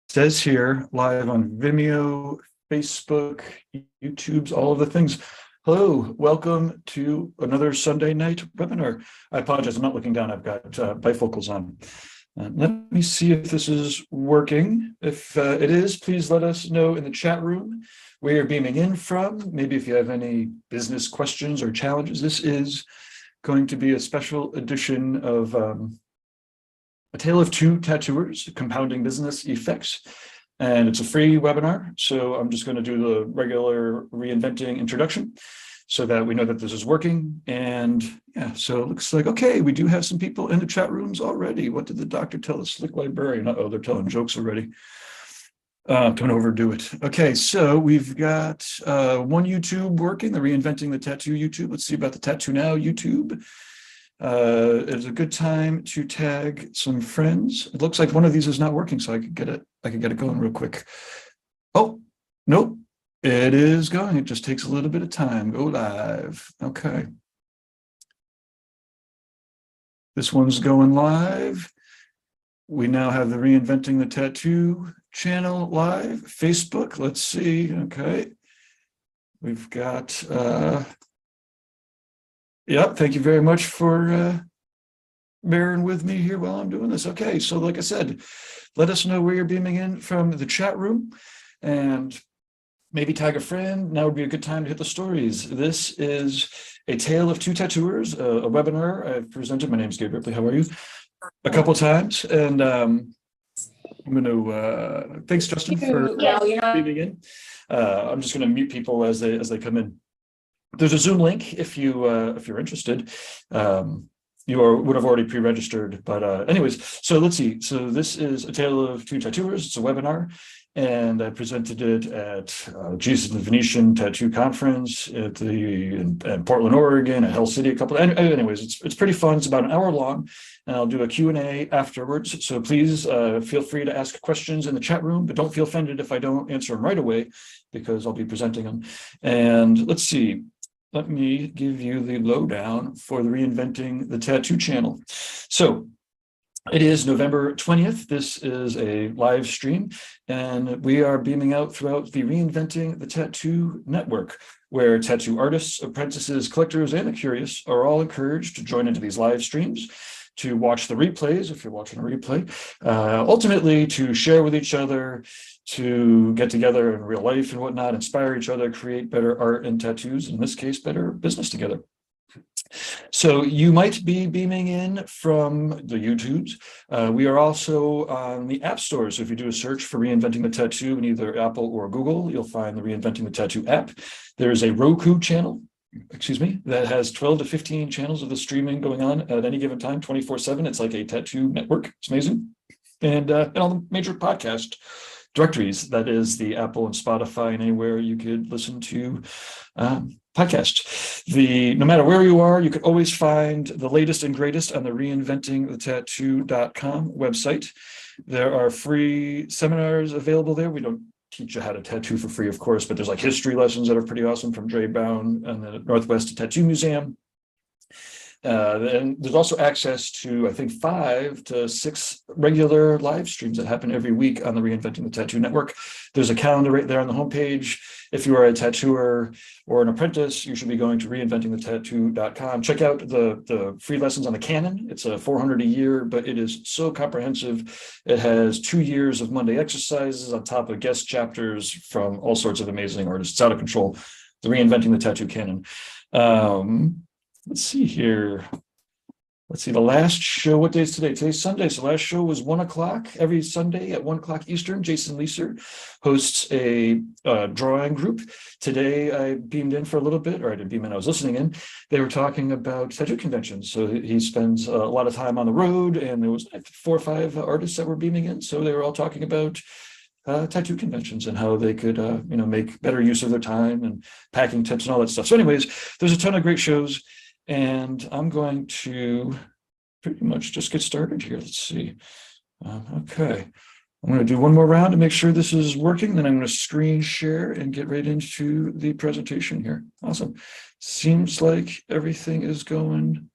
says here, live on Vimeo, Facebook, YouTube's, all of the things. Hello, welcome to another Sunday night webinar. I apologize, I'm not looking down. I've got bifocals on. Let me see if this is working. If it is, please let us know in the chat room where you're beaming in from. Maybe if you have any business questions or challenges. This is going to be a special edition of A Tale of Two Tattooers, Compounding Business Effects. And it's a free webinar. So I'm just going to do the regular reinventing introduction so that we know that this is working. And yeah, so it looks like, okay, we do have some people in the chat rooms already. What did the doctor tell us? Slick librarian. Uh-oh, they're telling jokes already. Don't overdo it. Okay, so we've got one YouTube working, the Reinventing the Tattoo YouTube. Let's see about the Tattoo Now YouTube. It's a good time to tag some friends. It looks like one of these is not working, so I could get it going real quick. Oh, nope. It is going. It just takes a little bit of time. Go live. Okay. This one's going live. We now have the Reinventing the Tattoo channel live. Facebook, let's see. Okay. We've got yeah, thank you very much for bearing with me here while I'm doing this. Okay, so like I said, let us know where you're beaming in from the chat room and maybe tag a friend. Now would be a good time to hit the stories. This is A Tale of Two Tattooers, a webinar I've presented. My name is Gabe Ripley. How are you? A couple times. And I'm going to, thanks Justin for beaming in. I'm just going to mute people as they come in. There's a Zoom link if you're interested. You would have already pre-registered, but anyways, so let's see. So this is A Tale of Two Tattooers. It's a webinar, and I presented it at Jesus and the Venetian Tattoo Conference in Portland, Oregon, at Hell City. Anyways, it's pretty fun. It's about an hour long, and I'll do a Q&A afterwards. So please feel free to ask questions in the chat room, but don't feel offended if I don't answer them right away, because I'll be presenting them. And let's see. Let me give you the lowdown for the Reinventing the Tattoo channel. So it is November 20th. This is a live stream, and we are beaming out throughout the Reinventing the Tattoo network, where tattoo artists, apprentices, collectors, and the curious are all encouraged to join into these live streams, to watch the replays, if you're watching a replay, ultimately to share with each other, to get together in real life and whatnot, inspire each other, create better art and tattoos, in this case, better business together. So you might be beaming in from the YouTubes. We are also on the app stores. So if you do a search for Reinventing the Tattoo in either Apple or Google, you'll find the Reinventing the Tattoo app. There's a Roku channel, that has 12 to 15 channels of the streaming going on at any given time, 24/7. It's like a tattoo network. It's amazing. And all the major podcast directories, that is the Apple and Spotify and anywhere you could listen to podcasts. No matter where you are, you could always find the latest and greatest on the reinventingthetattoo.com website. There are free seminars available there. We don't teach you how to tattoo for free, of course, but there's like history lessons that are pretty awesome from Dre Brown and the Northwest Tattoo Museum. And there's also access to, I think, 5 to 6 regular live streams that happen every week on the Reinventing the Tattoo network. There's a calendar right there on the homepage. If you are a tattooer or an apprentice, you should be going to reinventingthetattoo.com. Check out the free lessons on the canon. It's a $400 a year, but it is so comprehensive. It has 2 years of Monday exercises on top of guest chapters from all sorts of amazing artists. It's out of control. The Reinventing the Tattoo canon. Let's see here. Let's see, the last show, what day is today? Today's Sunday, so last show was 1 o'clock. Every Sunday at 1 o'clock Eastern, Jason Leeser hosts a drawing group. Today I beamed in for a little bit, or I didn't beam in, I was listening in. They were talking about tattoo conventions. So he spends a lot of time on the road, and there was 4 or 5 artists that were beaming in. So they were all talking about tattoo conventions and how they could make better use of their time and packing tips and all that stuff. So anyways, there's a ton of great shows. And I'm going to pretty much just get started here. Let's see. Okay. I'm going to do one more round to make sure this is working. Then I'm going to screen share and get right into the presentation here. Awesome. Seems like everything is going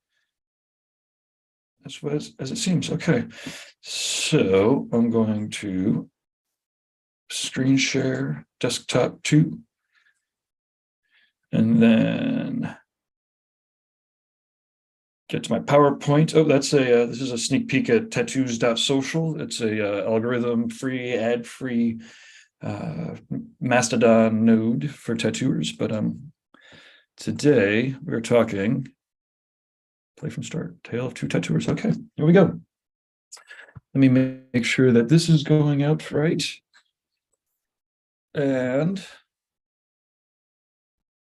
as well as it seems. Okay. So I'm going to screen share, desktop 2. And then get to my PowerPoint. Oh, that's this is a sneak peek at tattoos.social. It's a algorithm free, ad free Mastodon node for tattooers. But today we're talking play from start, tale of two tattooers. Okay, here we go. Let me make sure that this is going out right. And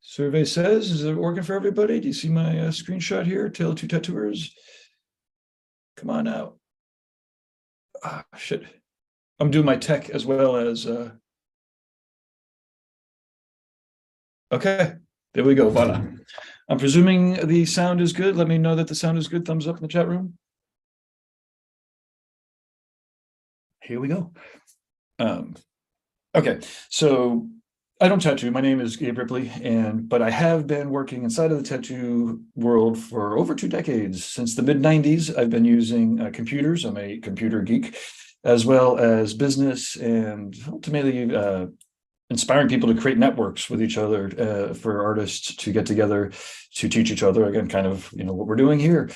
survey says, is it working for everybody? Do you see my screenshot here? Tale of two tattooers. Come on out. Ah, shit. I'm doing my tech as well as. Okay, there we go. Voila. I'm presuming the sound is good. Let me know that the sound is good. Thumbs up in the chat room. Here we go. Okay, so I don't tattoo. My name is Gabe Ripley, but I have been working inside of the tattoo world for over 2 decades. Since the mid-90s, I've been using computers. I'm a computer geek, as well as business, and ultimately inspiring people to create networks with each other for artists to get together to teach each other. Again, kind of what we're doing here.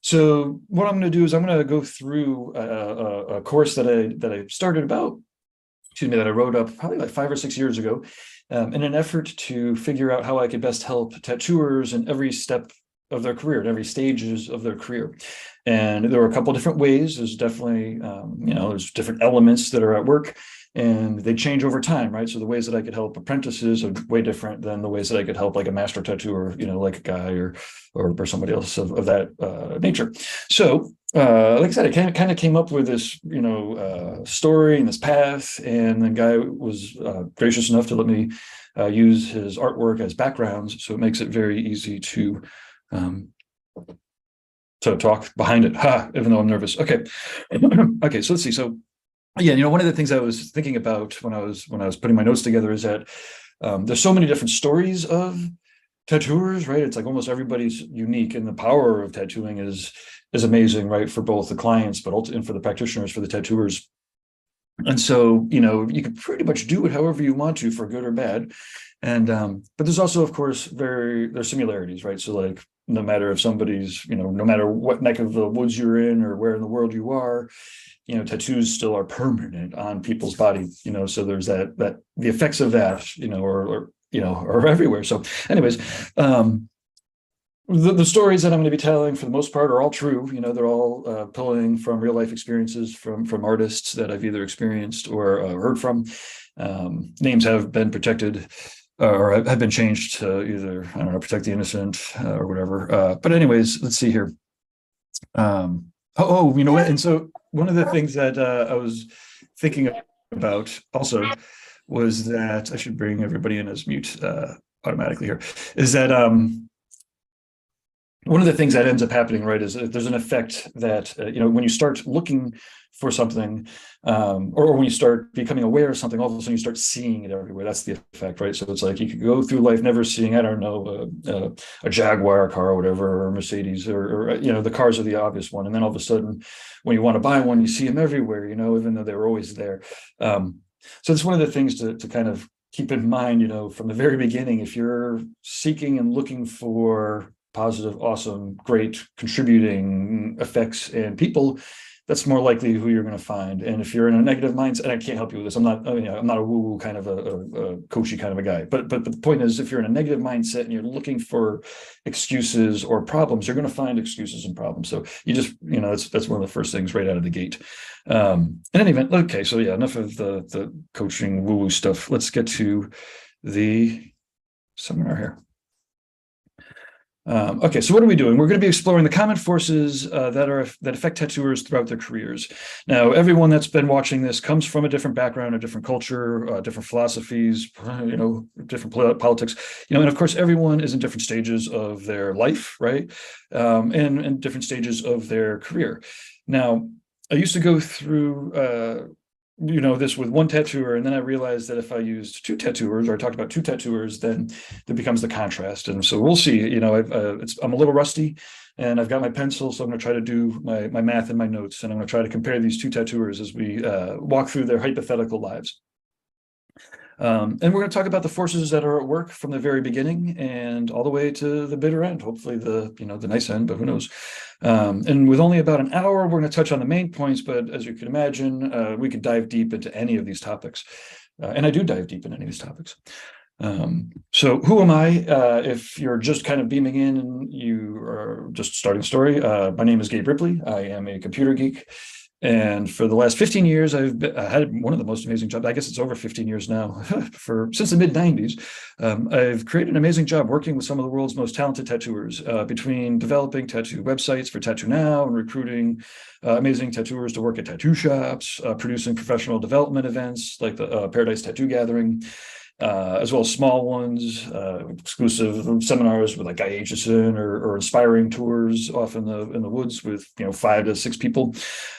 So what I'm going to do is I'm going to go through a course that I started about. That I wrote up probably like 5 or 6 years ago in an effort to figure out how I could best help tattooers in every step of their career, in every stages of their career. And there were a couple of different ways. There's definitely, there's different elements that are at work, and they change over time, right? So the ways that I could help apprentices are way different than the ways that I could help like a master tattooer, like a guy or somebody else of that nature. So like I said, I kind of came up with this, story and this path, and the guy was gracious enough to let me use his artwork as backgrounds, so it makes it very easy to talk behind it. Even though I'm nervous. Okay, okay. So let's see. So yeah, one of the things I was thinking about when I was putting my notes together is that there's so many different stories of tattooers, right? It's like almost everybody's unique, and the power of tattooing is amazing, right? For both the clients, but also and for the practitioners, for the tattooers. And so, you can pretty much do it however you want to, for good or bad. And but there's also, of course, there's similarities, right? So like no matter if somebody's, no matter what neck of the woods you're in or where in the world you are, tattoos still are permanent on people's body, so there's that the effects of that, are everywhere. So anyways, the stories that I'm going to be telling, for the most part, are all true. They're all pulling from real life experiences from artists that I've either experienced or heard from. Names have been protected or have been changed to either, I don't know, protect the innocent or whatever. But anyways, let's see here. You know what? And so one of the things that I was thinking about also was that I should bring everybody in as mute automatically here, is that one of the things that ends up happening, right, is there's an effect that, when you start looking for something, or when you start becoming aware of something, all of a sudden you start seeing it everywhere. That's the effect, right? So it's like you could go through life never seeing, I don't know, a Jaguar car or whatever, or a Mercedes, or the cars are the obvious one. And then all of a sudden, when you want to buy one, you see them everywhere, even though they were always there. So it's one of the things to kind of keep in mind, from the very beginning. If you're seeking and looking for positive, awesome, great, contributing effects and people, that's more likely who you're going to find. And if you're in a negative mindset, and I can't help you with this, I'm not a woo-woo kind of a coachy kind of a guy, but the point is, if you're in a negative mindset and you're looking for excuses or problems, you're going to find excuses and problems. So you just, that's one of the first things right out of the gate. In any event, okay, so yeah, enough of the coaching woo-woo stuff. Let's get to the seminar here. Okay, so what are we doing? We're going to be exploring the common forces that affect tattooers throughout their careers. Now, everyone that's been watching this comes from a different background, a different culture, different philosophies, different politics, and of course, everyone is in different stages of their life, right? And different stages of their career. Now, I used to go through this with one tattooer, and then I realized that if I used two tattooers, or I talked about two tattooers, then there becomes the contrast. And so we'll see. I'm a little rusty, and I've got my pencil, so I'm going to try to do my math and my notes, and I'm going to try to compare these two tattooers as we walk through their hypothetical lives. And we're going to talk about the forces that are at work from the very beginning and all the way to the bitter end, hopefully the nice end, but who knows. And with only about an hour, we're going to touch on the main points, but as you can imagine, we could dive deep into any of these topics. And I do dive deep in any of these topics. So who am I? If you're just kind of beaming in and you are just starting the story, my name is Gabe Ripley. I am a computer geek. And for the last 15 years, I've had one of the most amazing jobs. I guess it's over 15 years now, since the mid-90s. I've created an amazing job working with some of the world's most talented tattooers, between developing tattoo websites for Tattoo Now and recruiting amazing tattooers to work at tattoo shops, producing professional development events like the Paradise Tattoo Gathering, as well as small ones, exclusive seminars with like Guy Aitchison, or inspiring tours off in the woods with 5 to 6 people.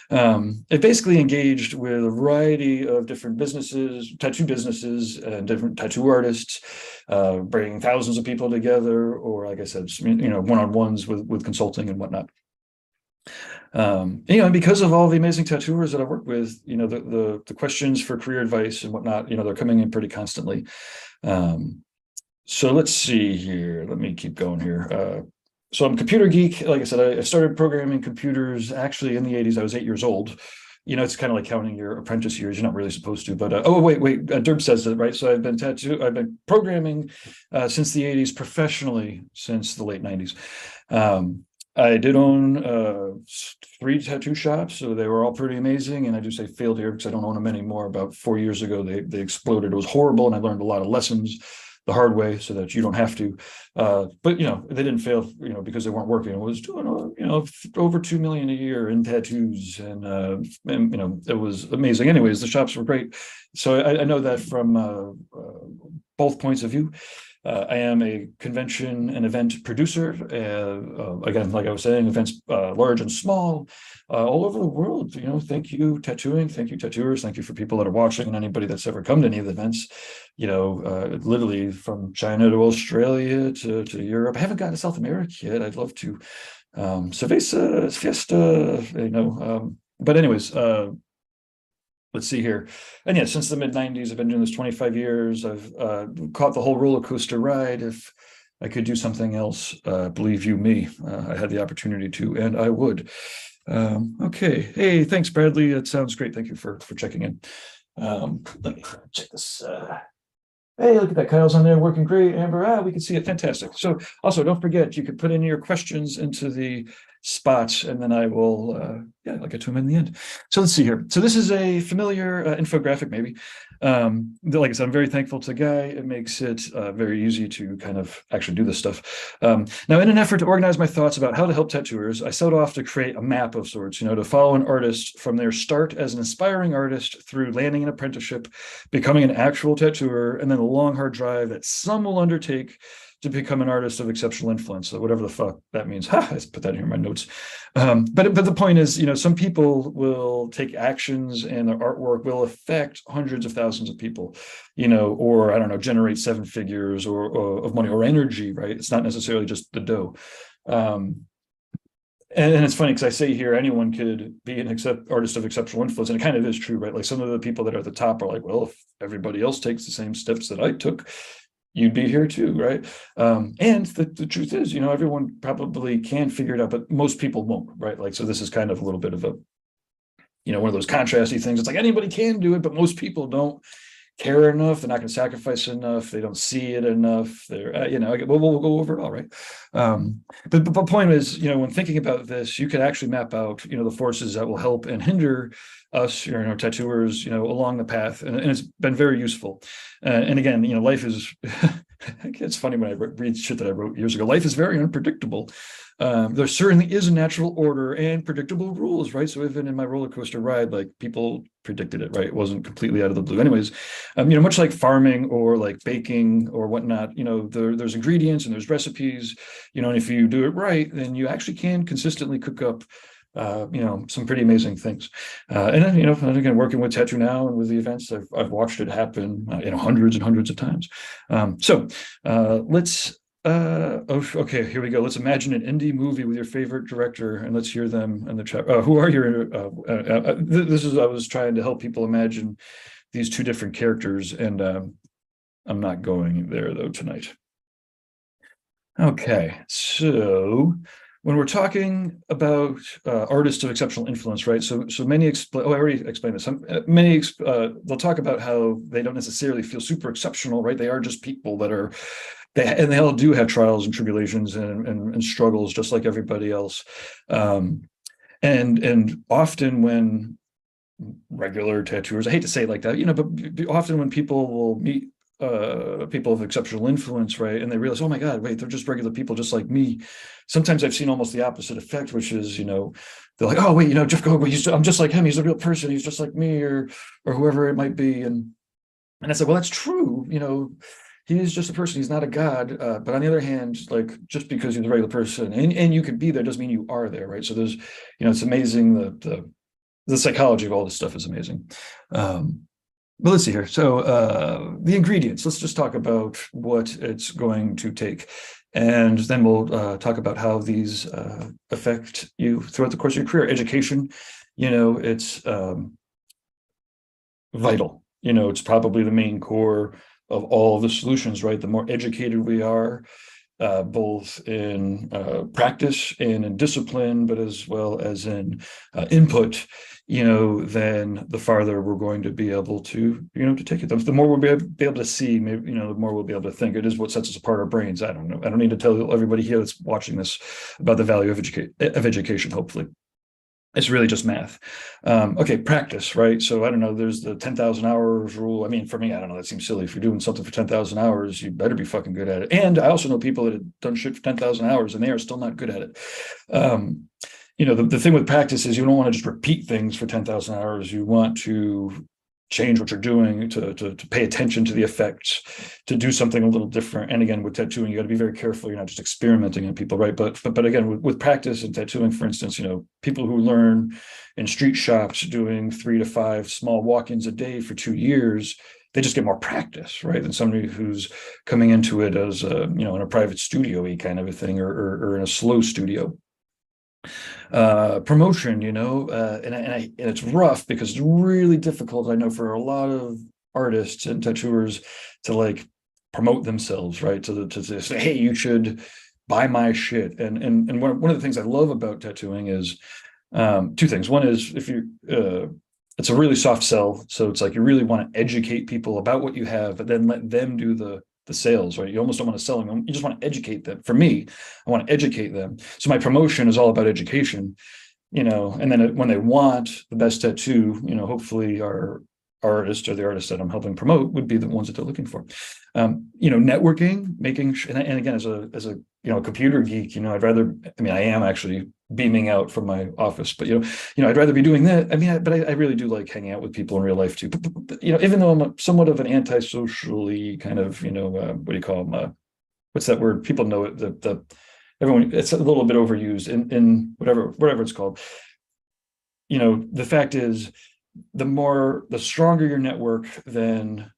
It basically engaged with a variety of different businesses, tattoo businesses, and different tattoo artists, bringing thousands of people together, or like I said, one-on-ones with consulting and whatnot. And because of all the amazing tattooers that I work with, the questions for career advice and whatnot, they're coming in pretty constantly. So let's see here. Let me keep going here. So I'm a computer geek. Like I said, I started programming computers actually in the 80s. I was 8 years old. It's kind of like counting your apprentice years. You're not really supposed to, but wait, Derb says that, right? So I've been programming since the 80s, professionally since the late 90s. I did own 3 tattoo shops, so they were all pretty amazing. And I do say failed here because I don't own them anymore. About 4 years ago, they exploded. It was horrible, and I learned a lot of lessons the hard way so that you don't have to. But they didn't fail, because they weren't working. It was doing, over 2 million a year in tattoos, and it was amazing. Anyways, the shops were great. So I know that from both points of view. I am a convention and event producer. Again, like I was saying, events large and small, all over the world. Thank you, tattooing. Thank you, tattooers. Thank you for people that are watching and anybody that's ever come to any of the events. Literally from China to Australia to Europe. I haven't gotten to South America yet. I'd love to. Cerveza, fiesta, but anyways, let's see here. And yeah, since the mid-90s, I've been doing this 25 years. I've caught the whole roller coaster ride. If I could do something else, believe you me, I had the opportunity to, and I would. Okay. Hey, thanks, Bradley. That sounds great. Thank you for checking in. Let me check this. Hey, look at that. Kyle's on there working great. Amber, we can see it. Fantastic. So also, don't forget, you could put in your questions into the spots, and then I will, I'll get to them in the end. So let's see here. So this is a familiar infographic, maybe. Like I said, I'm very thankful to Guy. It makes it very easy to kind of actually do this stuff. Now, in an effort to organize my thoughts about how to help tattooers, I set off to create a map of sorts, to follow an artist from their start as an aspiring artist through landing an apprenticeship, becoming an actual tattooer, and then a long, hard drive that some will undertake to become an artist of exceptional influence. So whatever the fuck that means. I put that here in my notes. But the point is, some people will take actions and their artwork will affect hundreds of thousands of people, or I don't know, generate 7 figures or of money or energy, right? It's not necessarily just the dough. And it's funny because I say here, anyone could be an artist of exceptional influence. And it kind of is true, right? Like some of the people that are at the top are like, well, if everybody else takes the same steps that I took, you'd be here too, right? And the truth is, everyone probably can figure it out, but most people won't, right? Like, so this is kind of a little bit of a, one of those contrasty things. It's like anybody can do it, but most people don't care enough. They're not going to sacrifice enough. They don't see it enough. They're, we'll go over it all, right? But the point is, when thinking about this, you can actually map out, the forces that will help and hinder us, tattooers, along the path, and it's been very useful. And again, life is, it's funny when I read shit that I wrote years ago, life is very unpredictable. There certainly is a natural order and predictable rules, right? So even in my roller coaster ride, like people predicted it, right? It wasn't completely out of the blue. Anyways, much like farming or like baking or whatnot, there's ingredients and there's recipes, and if you do it right, then you actually can consistently cook up some pretty amazing things. And then, and again, working with Tattoo Now and with the events, I've watched it happen, hundreds and hundreds of times. Let's okay, here we go. Let's imagine an indie movie with your favorite director, and let's hear them in the chat. Who are your? This is I was trying to help people imagine these two different characters, and I'm not going there though tonight. Okay, so when we're talking about artists of exceptional influence, right? So many explain. Oh, I already explained this. Many they'll talk about how they don't necessarily feel super exceptional, right? They are just people that are. They all do have trials and tribulations and struggles, just like everybody else. And often when regular tattooers, I hate to say it like that, but often when people will meet people of exceptional influence, right, and they realize, oh my God, wait, they're just regular people just like me. Sometimes I've seen almost the opposite effect, which is, they're like, oh wait, Jeff Goldblum, I'm just like him, he's a real person, he's just like me, or whoever it might be. And I said, well, that's true, he is just a person, he's not a god. But on the other hand, like, just because he's a regular person and you could be there doesn't mean you are there, right? So there's, it's amazing that the psychology of all this stuff is amazing. But let's see here. So the ingredients, let's just talk about what it's going to take. And then we'll talk about how these affect you throughout the course of your career. Education, it's vital. It's probably the main core of all of the solutions, right? The more educated we are, both in practice and in discipline, but as well as in input, then the farther we're going to be able to, to take it. The more we'll be able to see, maybe, the more we'll be able to think. It is what sets us apart, our brains. I don't know. I don't need to tell everybody here that's watching this about the value of education, hopefully. It's really just math. Okay, practice, right? So I don't know, there's the 10,000 hours rule. I mean, for me, I don't know, that seems silly. If you're doing something for 10,000 hours, you better be fucking good at it. And I also know people that have done shit for 10,000 hours and they are still not good at it. The thing with practice is you don't want to just repeat things for 10,000 hours. You want to change what you're doing, to pay attention to the effects, to do something a little different. And again, with tattooing, you got to be very careful. You're not just experimenting on people, right? But again, with practice and tattooing, for instance, people who learn in street shops doing 3 to 5 small walk-ins a day for 2 years, they just get more practice, right? Than somebody who's coming into it as in a private studio-y kind of a thing, or in a slow studio. Promotion, and it's rough because it's really difficult, I know, for a lot of artists and tattooers to like promote themselves, right? To say, hey, you should buy my shit. And one of the things I love about tattooing is 2 things. One is if you it's a really soft sell, so it's like you really want to educate people about what you have, but then let them do the sales, right? You almost don't want to sell them. You just want to educate them. For me, I want to educate them. So my promotion is all about education, and then when they want the best tattoo, hopefully our artist or the artist that I'm helping promote would be the ones that they're looking for. Networking, making sure, and again, as a computer geek, I'd rather, I am actually beaming out from my office, but I'd rather be doing that. But I really do like hanging out with people in real life too. But, even though I'm somewhat of an antisocially kind of, what do you call them? What's that word? People know it. Everyone, it's a little bit overused in whatever it's called. The fact is, the stronger your network, then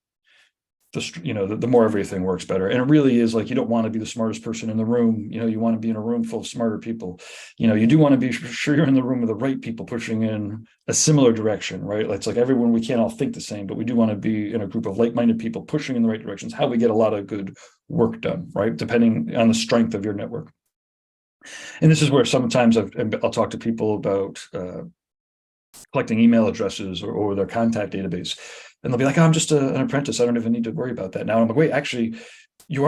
the more everything works better. And it really is like, you don't want to be the smartest person in the room. You want to be in a room full of smarter people. You do want to be sure you're in the room with the right people pushing in a similar direction, right? It's like everyone, we can't all think the same, but we do want to be in a group of like-minded people pushing in the right directions. How we get a lot of good work done, right? Depending on the strength of your network. And this is where sometimes I'll talk to people about collecting email addresses or their contact database. And they'll be like, oh, I'm just an apprentice, I don't even need to worry about that. Now I'm like, wait, actually, you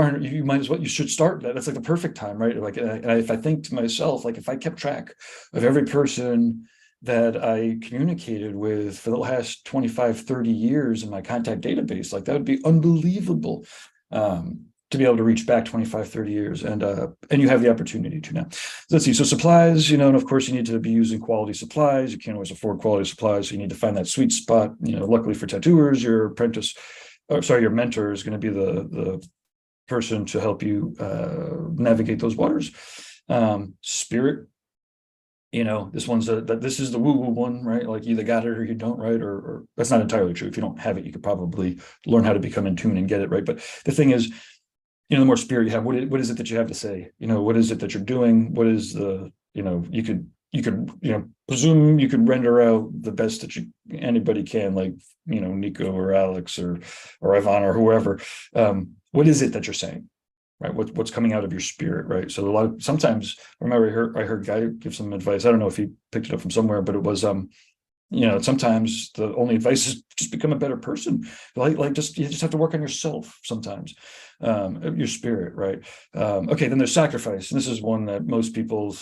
might as well, you should start that. That's like the perfect time, right? Like, if I think to myself, like if I kept track of every person that I communicated with for the last 25, 30 years in my contact database, like that would be unbelievable. To be able to reach back 25, 30 years. And you have the opportunity to now. Let's see, so supplies, and of course you need to be using quality supplies. You can't always afford quality supplies, so you need to find that sweet spot. Luckily for tattooers, your mentor is going to be the person to help you navigate those waters. Spirit, this one's that this is the woo-woo one, right? Like you either got it or you don't, right? Or that's not entirely true. If you don't have it, you could probably learn how to become in tune and get it, right? But the thing is, the more spirit you have, what is it that you have to say? What is it that you're doing? What is the, you could presume you could render out the best that anybody can, like, Nico or Alex or Ivan or whoever. What is it that you're saying? Right. What's coming out of your spirit, right? So sometimes I remember I heard Guy give some advice. I don't know if he picked it up from somewhere, but it was sometimes the only advice is just become a better person. Like you just have to work on yourself sometimes, your spirit, right? Okay, then there's sacrifice, and this is one that most people,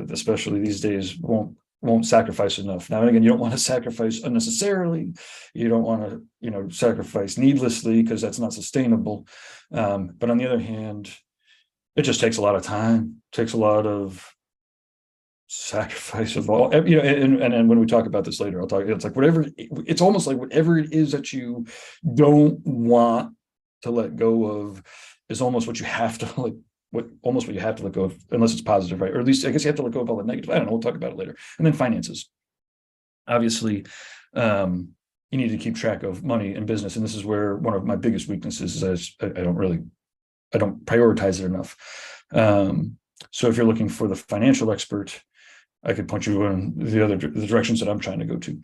especially these days, won't sacrifice enough. Now, again, you don't want to sacrifice unnecessarily. You don't want to, sacrifice needlessly, because that's not sustainable. But on the other hand, it just takes a lot of time, takes a lot of sacrifice of all, and when we talk about this later, I'll talk, it's like it's almost like whatever it is that you don't want to let go of is almost what you have to what you have to let go of, unless it's positive, right? Or at least I guess you have to let go of all the negative. I don't know, we'll talk about it later. And then finances. Obviously, you need to keep track of money and business, and this is where one of my biggest weaknesses is I don't prioritize it enough. So if you're looking for the financial expert, I could point you in the directions that I'm trying to go to.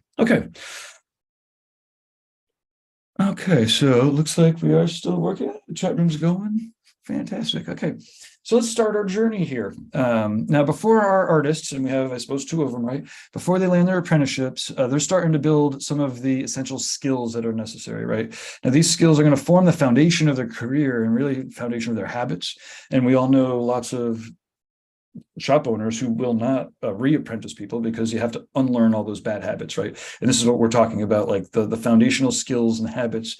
Okay, so it looks like we are still working. The chat room's going. Fantastic. Okay, so let's start our journey here. Now, before our artists, and we have, I suppose, two of them, right? Before they land their apprenticeships, they're starting to build some of the essential skills that are necessary, right? Now, these skills are going to form the foundation of their career and really the foundation of their habits. And we all know lots of shop owners who will not re-apprentice people because you have to unlearn all those bad habits, right? And this is what we're talking about, like the foundational skills and habits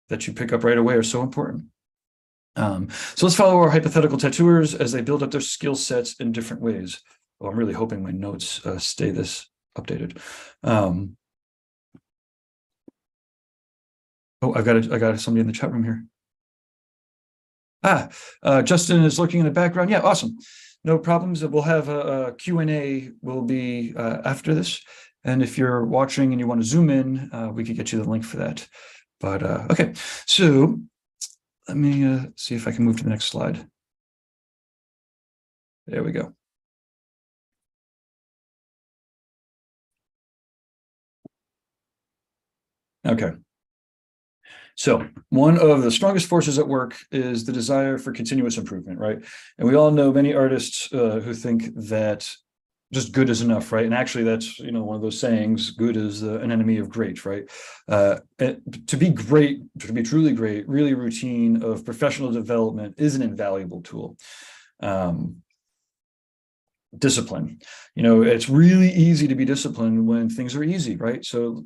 that you pick up right away are so important. So let's follow our hypothetical tattooers as they build up their skill sets in different ways. Oh, I'm really hoping my notes stay this updated. Oh, I got somebody in the chat room here. Justin is lurking in the background. Yeah, awesome. No problems. We'll have a Q&A will be after this. And if you're watching and you want to zoom in, we could get you the link for that. But okay, so let me see if I can move to the next slide. There we go. Okay. So one of the strongest forces at work is the desire for continuous improvement, right? And we all know many artists who think that just good is enough, right? And actually that's, one of those sayings, good is an enemy of great, right? To be great, to be truly great, really routine of professional development is an invaluable tool. Discipline, it's really easy to be disciplined when things are easy, right? So,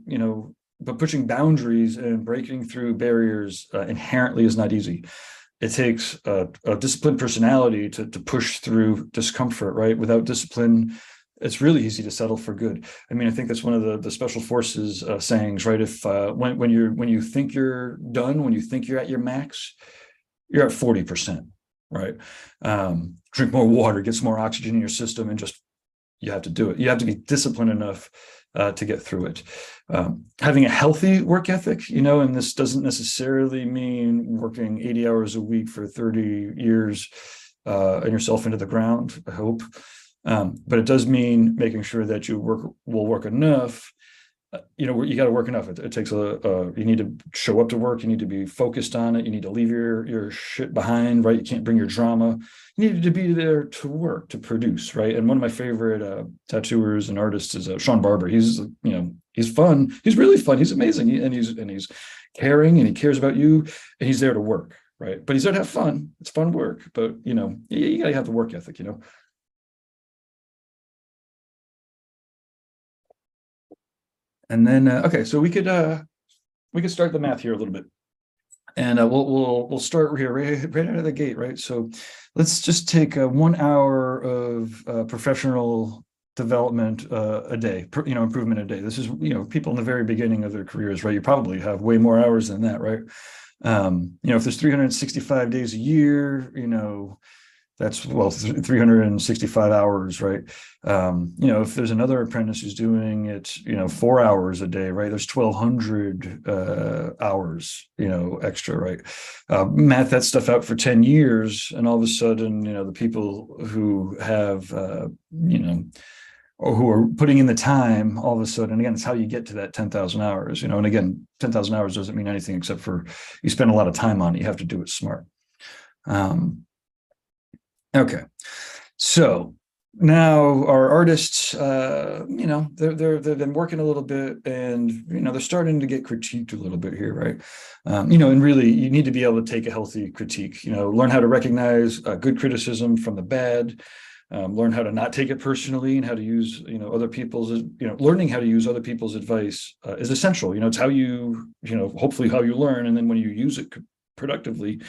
but pushing boundaries and breaking through barriers inherently is not easy. It takes a disciplined personality to push through discomfort, right? Without discipline, it's really easy to settle for good. I mean, I think that's one of the special forces sayings, right? If when you think you're done, when you think you're at your max, you're at 40%, right? Drink more water, get some more oxygen in your system, and just you have to do it. You have to be disciplined enough to get through it. Having a healthy work ethic, and this doesn't necessarily mean working 80 hours a week for 30 years and yourself into the ground, I hope. But it does mean making sure that you will work enough. You got to work enough. It takes you need to show up to work. You need to be focused on it. You need to leave your shit behind, right? You can't bring your drama. You need to be there to work, to produce, right? And one of my favorite tattooers and artists is Sean Barber. He's, he's fun. He's really fun. He's amazing. He's caring, and he cares about you, and he's there to work, right? But he's there to have fun. It's fun work, but you got to have the work ethic, And then, okay, so we could start the math here a little bit, and we'll start here right out of the gate, right? So let's just take 1 hour of professional development a day, improvement a day. This is, people in the very beginning of their careers, right? You probably have way more hours than that, right? If there's 365 days a year, That's, well, 365 hours, right? If there's another apprentice who's doing it, 4 hours a day, right? There's 1,200 hours, extra, right? Math that stuff out for 10 years, and all of a sudden, the people who have, or who are putting in the time, all of a sudden, again, it's how you get to that 10,000 hours, and again, 10,000 hours doesn't mean anything except for you spend a lot of time on it. You have to do it smart. Okay, so now our artists, they've been working a little bit, and they're starting to get critiqued a little bit here, right? And really, you need to be able to take a healthy critique. Learn how to recognize good criticism from the bad. Learn how to not take it personally, and how to use other people's learning how to use other people's advice is essential. It's how you hopefully how you learn, and then when you use it productively,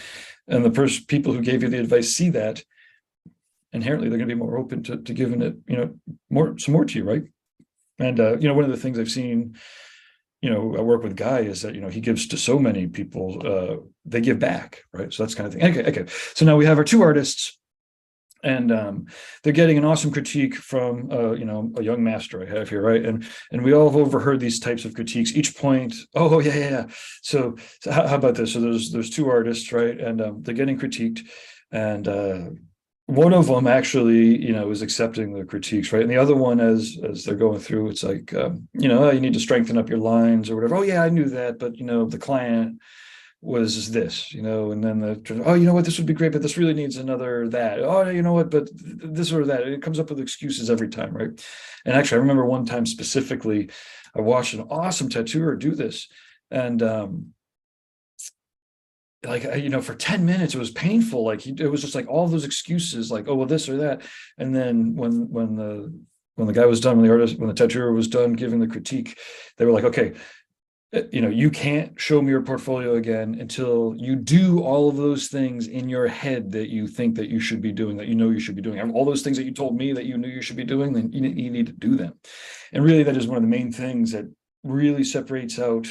and the people who gave you the advice see that, inherently they're going to be more open to giving it some more to you, right? And one of the things I've seen I work with Guy is that he gives to so many people, they give back, right? So that's kind of thing. Okay, so now we have our two artists, and they're getting an awesome critique from a young master I have here, right? And we all have overheard these types of critiques. Each point, oh yeah. So how about this? So there's two artists, right? And they're getting critiqued, and one of them actually is accepting the critiques, right? And the other one, as they're going through, it's like oh, you need to strengthen up your lines or whatever. Oh yeah, I knew that, but the client was this, and then oh, this would be great, but this really needs another that. Oh, you know what, but this or that. It comes up with excuses every time, right? And actually, I remember one time specifically, I watched an awesome tattooer do this, and for 10 minutes it was painful. Like it was just like all those excuses, like, oh well, this or that. And then when the guy was done, when the tattooer was done giving the critique, they were like, okay, you can't show me your portfolio again until you do all of those things in your head that you think that you should be doing, that you should be doing. And all those things that you told me that you knew you should be doing, then you need to do them. And really, that is one of the main things that really separates out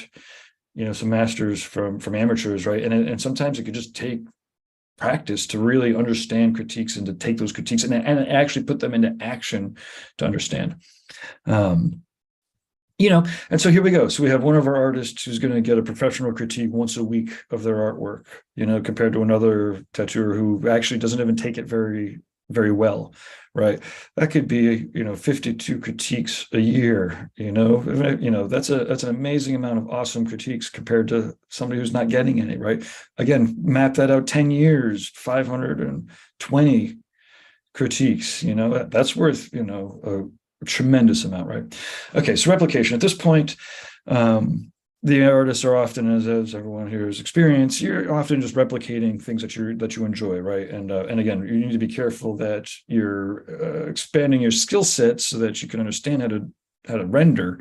some masters from amateurs, right? And sometimes it could just take practice to really understand critiques, and to take those critiques and actually put them into action to understand. And so here we go. So we have one of our artists who's going to get a professional critique once a week of their artwork, compared to another tattooer who actually doesn't even take it very, very well, right? That could be, 52 critiques a year, that's an amazing amount of awesome critiques compared to somebody who's not getting any, right? Again, map that out 10 years, 520 critiques, that's worth, a tremendous amount, right? Okay, so replication. At this point, the artists are often, as everyone here has experienced, you're often just replicating things that you enjoy, right? And again, you need to be careful that you're expanding your skill set so that you can understand how to render.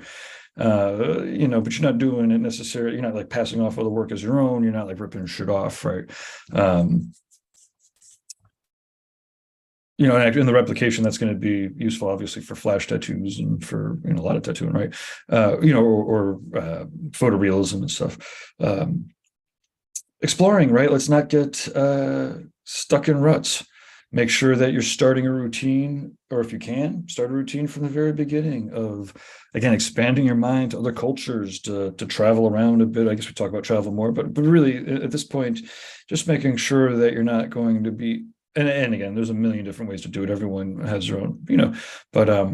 But you're not doing it necessarily. You're not like passing off all the work as your own. You're not like ripping shit off, right? In the replication, that's going to be useful, obviously, for flash tattoos and for a lot of tattooing, right? Or photorealism and stuff. Exploring, right? Let's not get stuck in ruts. Make sure that you're starting a routine, or if you can, start a routine from the very beginning of, again, expanding your mind to other cultures, to travel around a bit. I guess we talk about travel more, but really at this point, just making sure that you're not going to be. And again, there's a million different ways to do it. Everyone has their own, but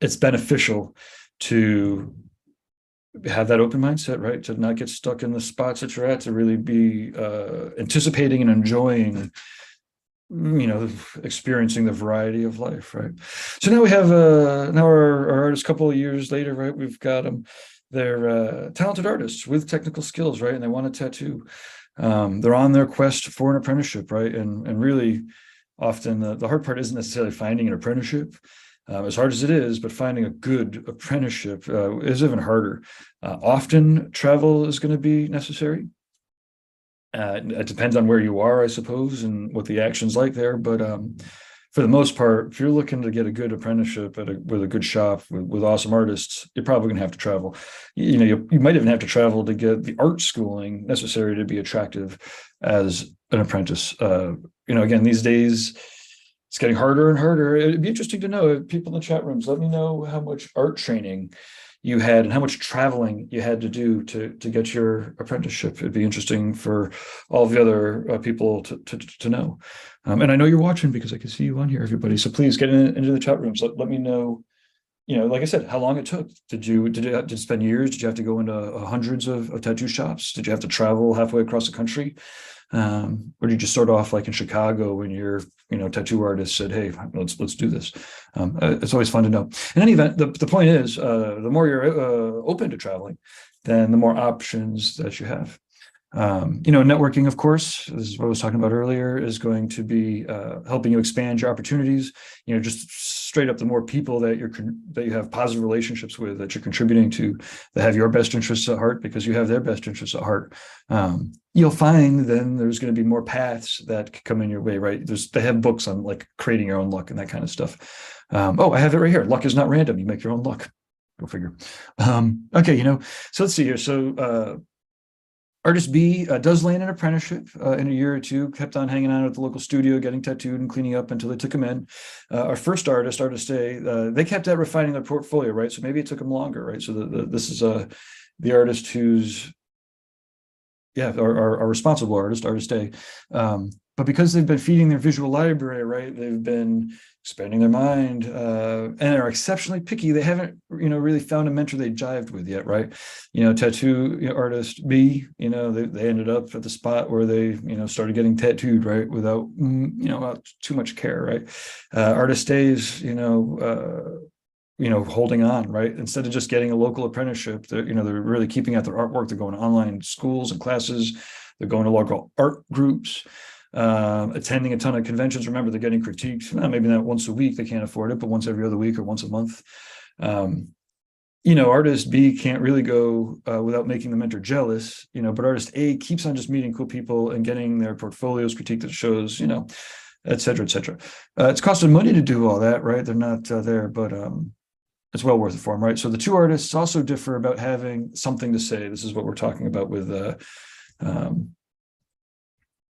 it's beneficial to have that open mindset, right? To not get stuck in the spots that you're at, to really be anticipating and enjoying, experiencing the variety of life, right? So now we have now our artists, a couple of years later, right? We've got them. They're talented artists with technical skills, right? And they want a tattoo. They're on their quest for an apprenticeship, right? And really, often the hard part isn't necessarily finding an apprenticeship, as hard as it is, but finding a good apprenticeship is even harder. Often travel is going to be necessary. It depends on where you are, I suppose, and what the action's like there. But for the most part, if you're looking to get a good apprenticeship with a good shop with awesome artists, you're probably going to have to travel. You might even have to travel to get the art schooling necessary to be attractive as an apprentice. Again, these days it's getting harder and harder. It'd be interesting to know, people in the chat rooms, let me know how much art training you had and how much traveling you had to do to get your apprenticeship. It'd be interesting for all the other people to know. And I know you're watching because I can see you on here, everybody. So please get into the chat rooms. Let me know, like I said, how long it took. Did you have to spend years? Did you have to go into hundreds of tattoo shops? Did you have to travel halfway across the country? Or did you just start off like in Chicago when your tattoo artist said, hey, let's do this? It's always fun to know. In any event, the point is, the more you're open to traveling, then the more options that you have. Networking, of course, this is what I was talking about earlier, is going to be helping you expand your opportunities. Just straight up, the more people that you have positive relationships with, that you're contributing to, that have your best interests at heart because you have their best interests at heart, you'll find then there's going to be more paths that come in your way, right? They have books on like creating your own luck and that kind of stuff. I have it right here. Luck is not random. You make your own luck. Go figure. Okay, so let's see here. So Artist B does land an apprenticeship in a year or two, kept on hanging out at the local studio, getting tattooed and cleaning up until they took him in. Our first artist A, they kept at refining their portfolio, right? So maybe it took them longer, right? So this is the artist who's, our responsible artist A. But because they've been feeding their visual library, right, they've been expanding their mind and are exceptionally picky. They haven't, really found a mentor they jived with yet, right? Tattoo artist B, they ended up at the spot where they, started getting tattooed, right, without, too much care, right? Artist A's, holding on, right? Instead of just getting a local apprenticeship, they're really keeping at their artwork. They're going to online schools and classes. They're going to local art groups. Attending a ton of conventions. Remember, they're getting critiqued. Maybe not once a week, they can't afford it, but once every other week or once a month. Artist B can't really go without making the mentor jealous, but artist A keeps on just meeting cool people and getting their portfolios critiqued at shows, et cetera, et cetera. It's costing money to do all that, right? They're not there, but it's well worth it for them, right? So the two artists also differ about having something to say. This is what we're talking about with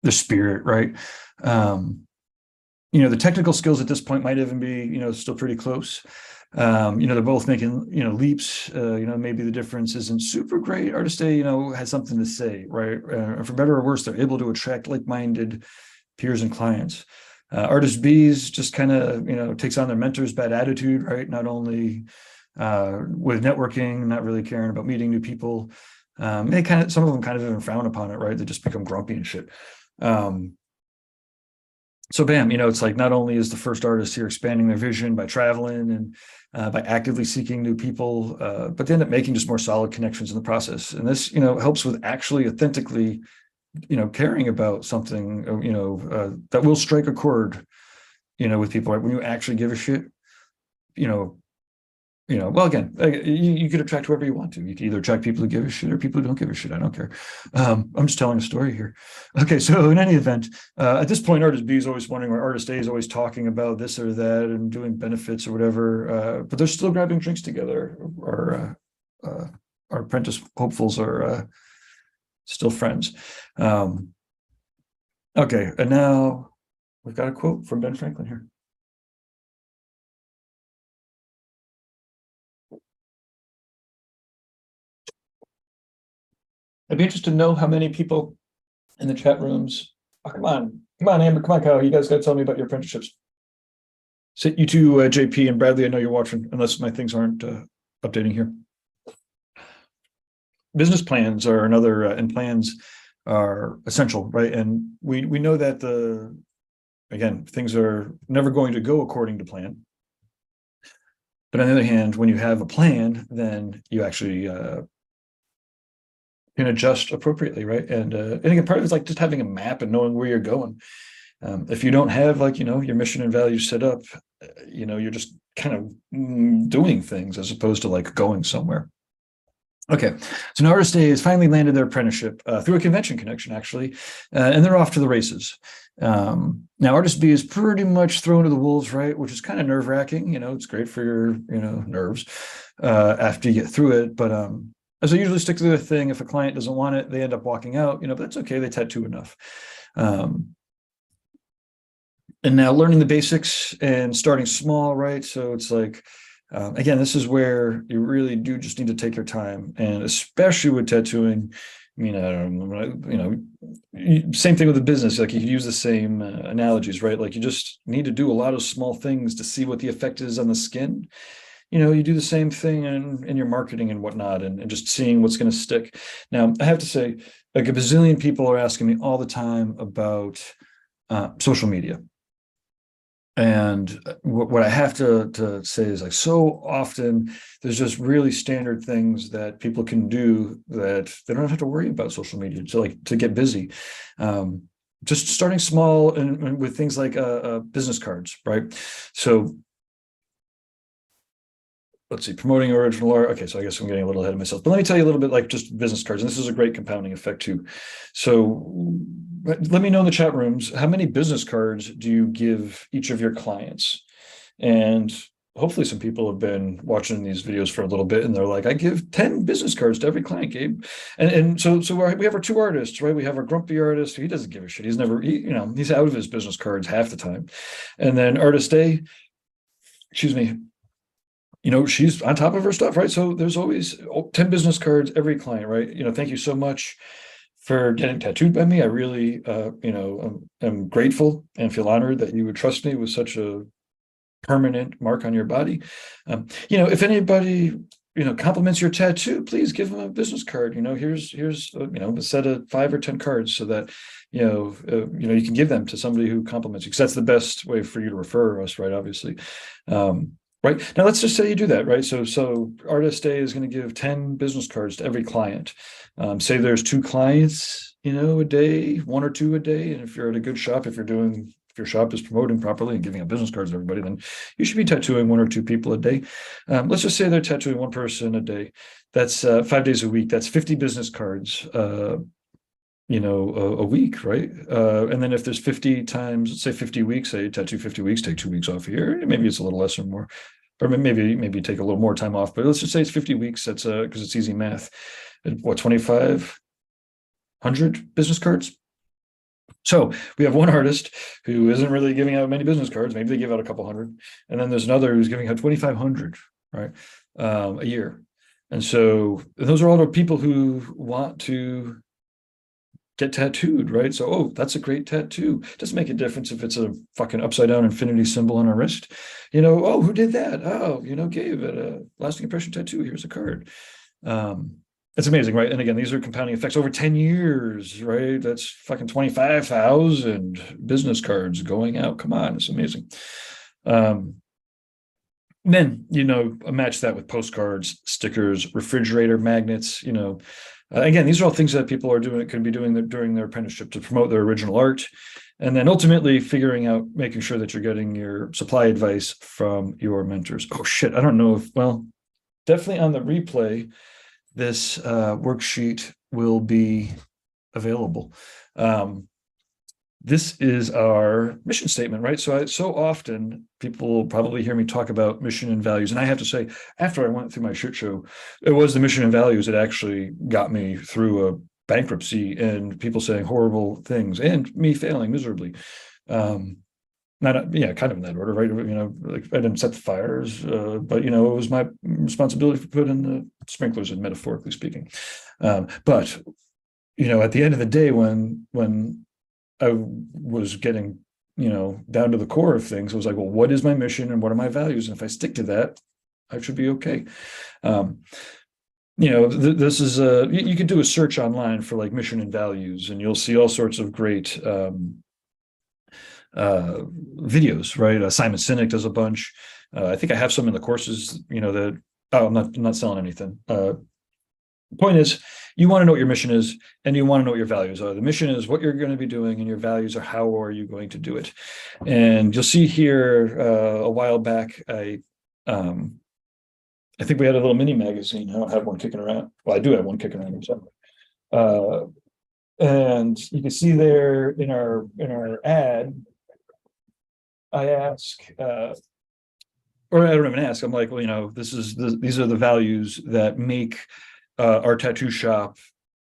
the spirit, right? The technical skills at this point might even be, still pretty close. They're both making, leaps. Maybe the difference isn't super great. Artist A, has something to say, right? For better or worse, they're able to attract like-minded peers and clients. Artist B's just kind of, takes on their mentor's bad attitude, right? Not only with networking, not really caring about meeting new people. Some of them kind of even frown upon it, right? They just become grumpy and shit. So bam, it's like not only is the first artist here expanding their vision by traveling and by actively seeking new people, but they end up making just more solid connections in the process. And this, helps with actually authentically, caring about something, that will strike a chord, with people, right? When you actually give a shit, well, again, you could attract whoever you want to. You can either attract people who give a shit or people who don't give a shit. I don't care. I'm just telling a story here. Okay, so in any event, at this point, artist B is always wondering where artist A is always talking about this or that and doing benefits or whatever, but they're still grabbing drinks together. Our apprentice hopefuls are still friends. Okay, and now we've got a quote from Ben Franklin here. I'd be interested to know how many people in the chat rooms. Oh, come on, Amber, come on, Kyle. You guys got to tell me about your apprenticeships. So you two, JP and Bradley, I know you're watching, unless my things aren't updating here. Business plans are another, and plans are essential, right? And we know that things are never going to go according to plan. But on the other hand, when you have a plan, then you actually can adjust appropriately, right? And again, part of it's like just having a map and knowing where you're going. If you don't have your mission and values set up, you're just kind of doing things as opposed to like going somewhere. Okay, so now Artist A has finally landed their apprenticeship through a convention connection, actually, and they're off to the races. Now, Artist B is pretty much thrown to the wolves, right? Which is kind of nerve-wracking. It's great for your nerves after you get through it, but So I usually stick to the thing. If a client doesn't want it, they end up walking out, but that's okay. They tattoo enough. And now learning the basics and starting small, right? So it's like, again, this is where you really do just need to take your time, and especially with tattooing. I mean, I don't know, same thing with the business. Like you could use the same analogies, right? Like you just need to do a lot of small things to see what the effect is on the skin. You do the same thing in your marketing and whatnot, and just seeing what's going to stick. Now, I have to say, like a bazillion people are asking me all the time about social media. And what I have to say is, like, so often there's just really standard things that people can do that they don't have to worry about social media to get busy. Just starting small and with things like business cards, right? So let's see, promoting original art. Okay, so I guess I'm getting a little ahead of myself, but let me tell you a little bit like just business cards. And this is a great compounding effect too. So let me know in the chat rooms, how many business cards do you give each of your clients? And hopefully some people have been watching these videos for a little bit and they're like, I give 10 business cards to every client, Gabe. And so we have our two artists, right? We have our grumpy artist. He doesn't give a shit. He's never, he's out of his business cards half the time. And then artist A, excuse me, she's on top of her stuff, right? So there's always 10 business cards every client, right? Thank you so much for getting tattooed by me. I really, am grateful and feel honored that you would trust me with such a permanent mark on your body. If anybody, compliments your tattoo, please give them a business card. Here's a set of 5 or 10 cards so that, you can give them to somebody who compliments you, because that's the best way for you to refer us, right? Obviously. Right now, let's just say you do that, right? So artist A is going to give 10 business cards to every client. Say there's 2 clients, a day, 1 or 2 a day. And if you're at a good shop, if your shop is promoting properly and giving out business cards to everybody, then you should be tattooing 1 or 2 people a day. Let's just say they're tattooing 1 person a day. That's 5 days a week. That's 50 business cards, a week, right? And then if there's 50 times, let's say 50 weeks, say tattoo 50 weeks, take 2 weeks off here. Maybe it's a little less or more, or maybe take a little more time off, but let's just say it's 50 weeks. That's because it's easy math. What, 2,500 business cards? So we have one artist who isn't really giving out many business cards. Maybe they give out a couple hundred. And then there's another who's giving out 2,500, right? A year. And so those are all the people who want to get tattooed, right? So, that's a great tattoo. Doesn't make a difference if it's a fucking upside down infinity symbol on a wrist. Who did that? Gabe at a lasting impression tattoo. Here's a card. It's amazing, right? And again, these are compounding effects over 10 years, right? That's fucking 25,000 business cards going out. Come on, it's amazing. Then, match that with postcards, stickers, refrigerator magnets, again, these are all things that people could be doing during their apprenticeship to promote their original art. And then ultimately figuring out, making sure that you're getting your supply advice from your mentors. Oh shit, I don't know definitely on the replay, this worksheet will be available. This is our mission statement, right? So often people will probably hear me talk about mission and values. And I have to say, after I went through my shit show, it was the mission and values that actually got me through a bankruptcy and people saying horrible things and me failing miserably. Kind of in that order, right? Like I didn't set the fires, but it was my responsibility to put in the sprinklers, and metaphorically speaking. But at the end of the day, when I was getting, down to the core of things, I was like, well, what is my mission and what are my values? And if I stick to that, I should be okay. This is you could do a search online for like mission and values, and you'll see all sorts of great videos, right? Simon Sinek does a bunch. I think I have some in the courses, I'm not selling anything. Point is, you want to know what your mission is, and you want to know what your values are. The mission is what you're going to be doing, and your values are how are you going to do it. And you'll see here a while back, I think we had a little mini magazine. I don't have one kicking around. Well, I do have one kicking around somewhere. And you can see there in our ad, I ask, or I don't even ask. I'm like, well, these are the values that make our tattoo shop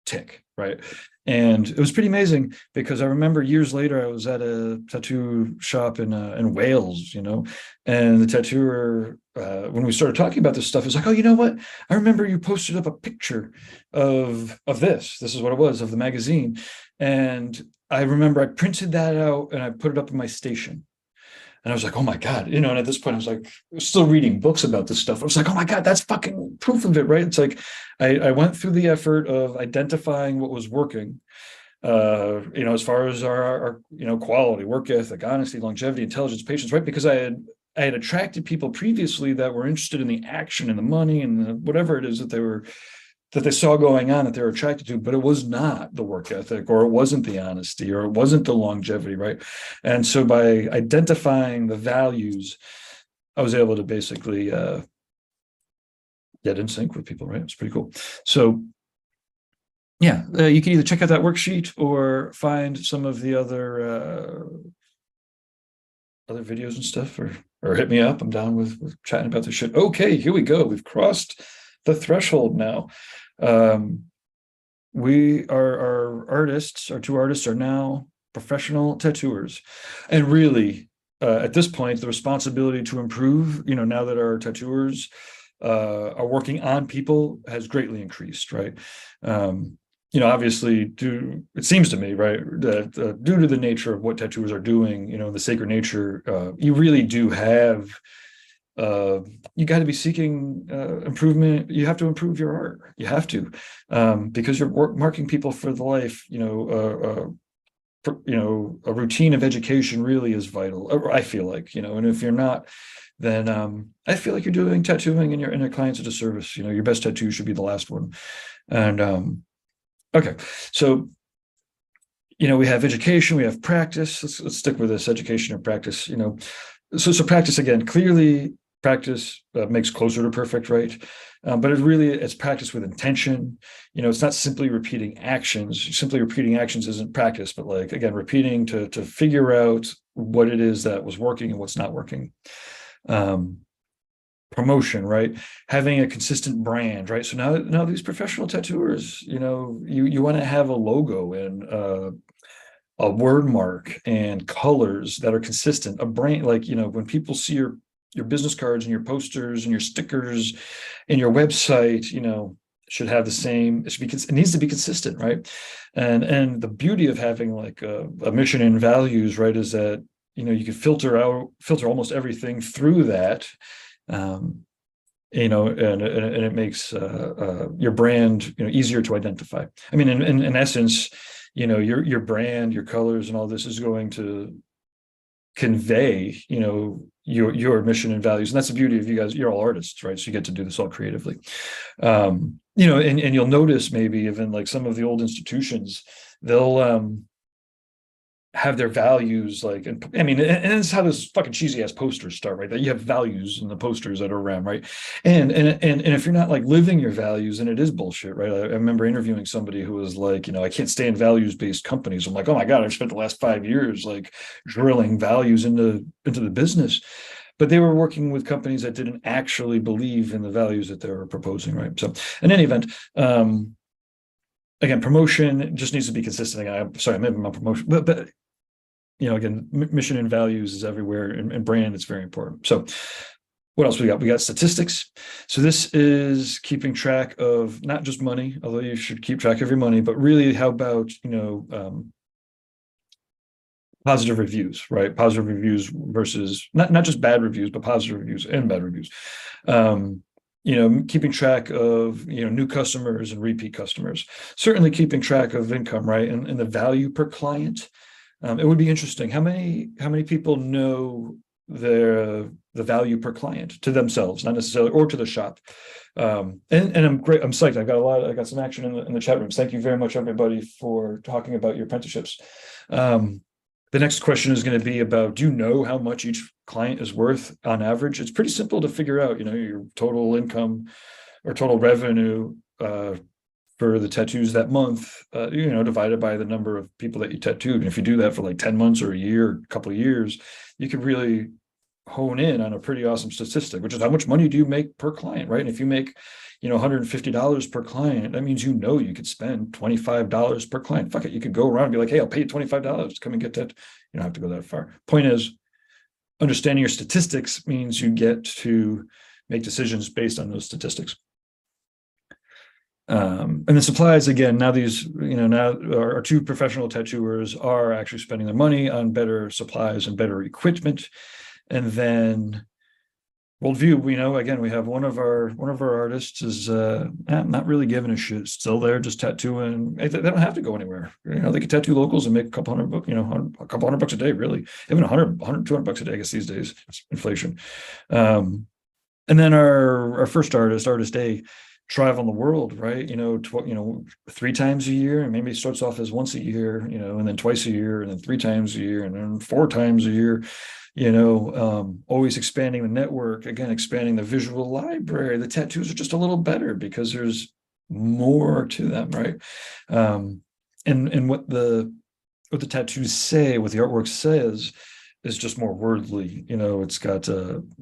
tick, right? And it was pretty amazing because I remember years later I was at a tattoo shop in Wales, and the tattooer, when we started talking about this stuff, is like, oh, you know what? I remember you posted up a picture of this. This is what it was, of the magazine, and I remember I printed that out and I put it up in my station. And I was like, oh my God, and at this point, I was like, still reading books about this stuff. I was like, oh my God, that's fucking proof of it, right? It's like, I went through the effort of identifying what was working, as far as our quality, work ethic, honesty, longevity, intelligence, patience, right? Because I had attracted people previously that were interested in the action and the money and whatever it is that they saw going on that they were attracted to, but it was not the work ethic, or it wasn't the honesty, or it wasn't the longevity, right? And so by identifying the values, I was able to basically get in sync with people, right? It's pretty cool. So yeah, you can either check out that worksheet or find some of the other videos and stuff, or hit me up. I'm down with chatting about this shit. Okay, here we go. We've crossed the threshold now. Our two artists are now professional tattooers, and really at this point the responsibility to improve, now that our tattooers are working on people, has greatly increased, right? Obviously, it seems to me, right, that due to the nature of what tattooers are doing, the sacred nature, you really do have, you got to be seeking improvement. You have to improve your art. You have to, because you're marking people for the life. A routine of education really is vital. I feel like, and if you're not, then I feel like you're doing tattooing and your clients a disservice. Your best tattoo should be the last one. And okay, so we have education, we have practice. Let's stick with this, education or practice. So practice, again, clearly. Practice makes closer to perfect, right? But it's practice with intention. It's not simply repeating actions. Simply repeating actions isn't practice, but again, repeating to figure out what it is that was working and what's not working. Promotion, right? Having a consistent brand, right? So now these professional tattooers, you want to have a logo and a word mark and colors that are consistent. A brand, when people see your business cards and your posters and your stickers and your website, should have the same. It needs to be consistent, right? And the beauty of having a mission and values, right, is that you can filter almost everything through that, and it makes your brand easier to identify. I mean, in essence, your brand, your colors, and all this is going to convey your mission and values. And that's the beauty of you guys. You're all artists, right? So you get to do this all creatively. And you'll notice maybe even some of the old institutions, they'll have their values and it's how those fucking cheesy ass posters start, right? That you have values in the posters that are around, right? And if you're not living your values, then it is bullshit, right? I remember interviewing somebody who was like, I can't stand values-based companies. I'm like, oh my God, I've spent the last 5 years drilling values into the business. But they were working with companies that didn't actually believe in the values that they were proposing, right? So in any event, again, promotion just needs to be consistent. I'm maybe my promotion, but again, mission and values is everywhere, and brand, it's very important. So what else we got? We got statistics. So this is keeping track of not just money, although you should keep track of your money, but really how about, positive reviews, right? Positive reviews versus not just bad reviews, but positive reviews and bad reviews. Keeping track of, new customers and repeat customers, certainly keeping track of income, right? And the value per client. It would be interesting. How many people know the value per client to themselves, not necessarily, or to the shop? And I'm great. I'm psyched. I got some action in the chat rooms. Thank you very much, everybody, for talking about your apprenticeships. The next question is going to be about, do you know how much each client is worth on average? It's pretty simple to figure out, your total income or total revenue for the tattoos that month, divided by the number of people that you tattooed. And if you do that for 10 months or a year, or a couple of years, you could really hone in on a pretty awesome statistic, which is how much money do you make per client, right? And if you make, $150 per client, that means you could spend $25 per client. Fuck it, you could go around and be like, hey, I'll pay you $25. Come and get that. You don't have to go that far. Point is, understanding your statistics means you get to make decisions based on those statistics. And the supplies, again, now now our two professional tattooers are actually spending their money on better supplies and better equipment. And then worldview, again, we have one of our artists is not really giving a shit, still there, just tattooing. They don't have to go anywhere. They can tattoo locals and make a couple $100, a couple $100 a day, really. Even 100, $200 a day, I guess, these days. It's inflation. And then our first artist A, travel the world, right? 3 times a year, and maybe it starts off as once a year, and then twice a year, and then 3 times a year, and then 4 times a year. Always expanding the network, again, expanding the visual library. The tattoos are just a little better because there's more to them, right? And what the tattoos say, what the artwork says, is just more worldly. It's got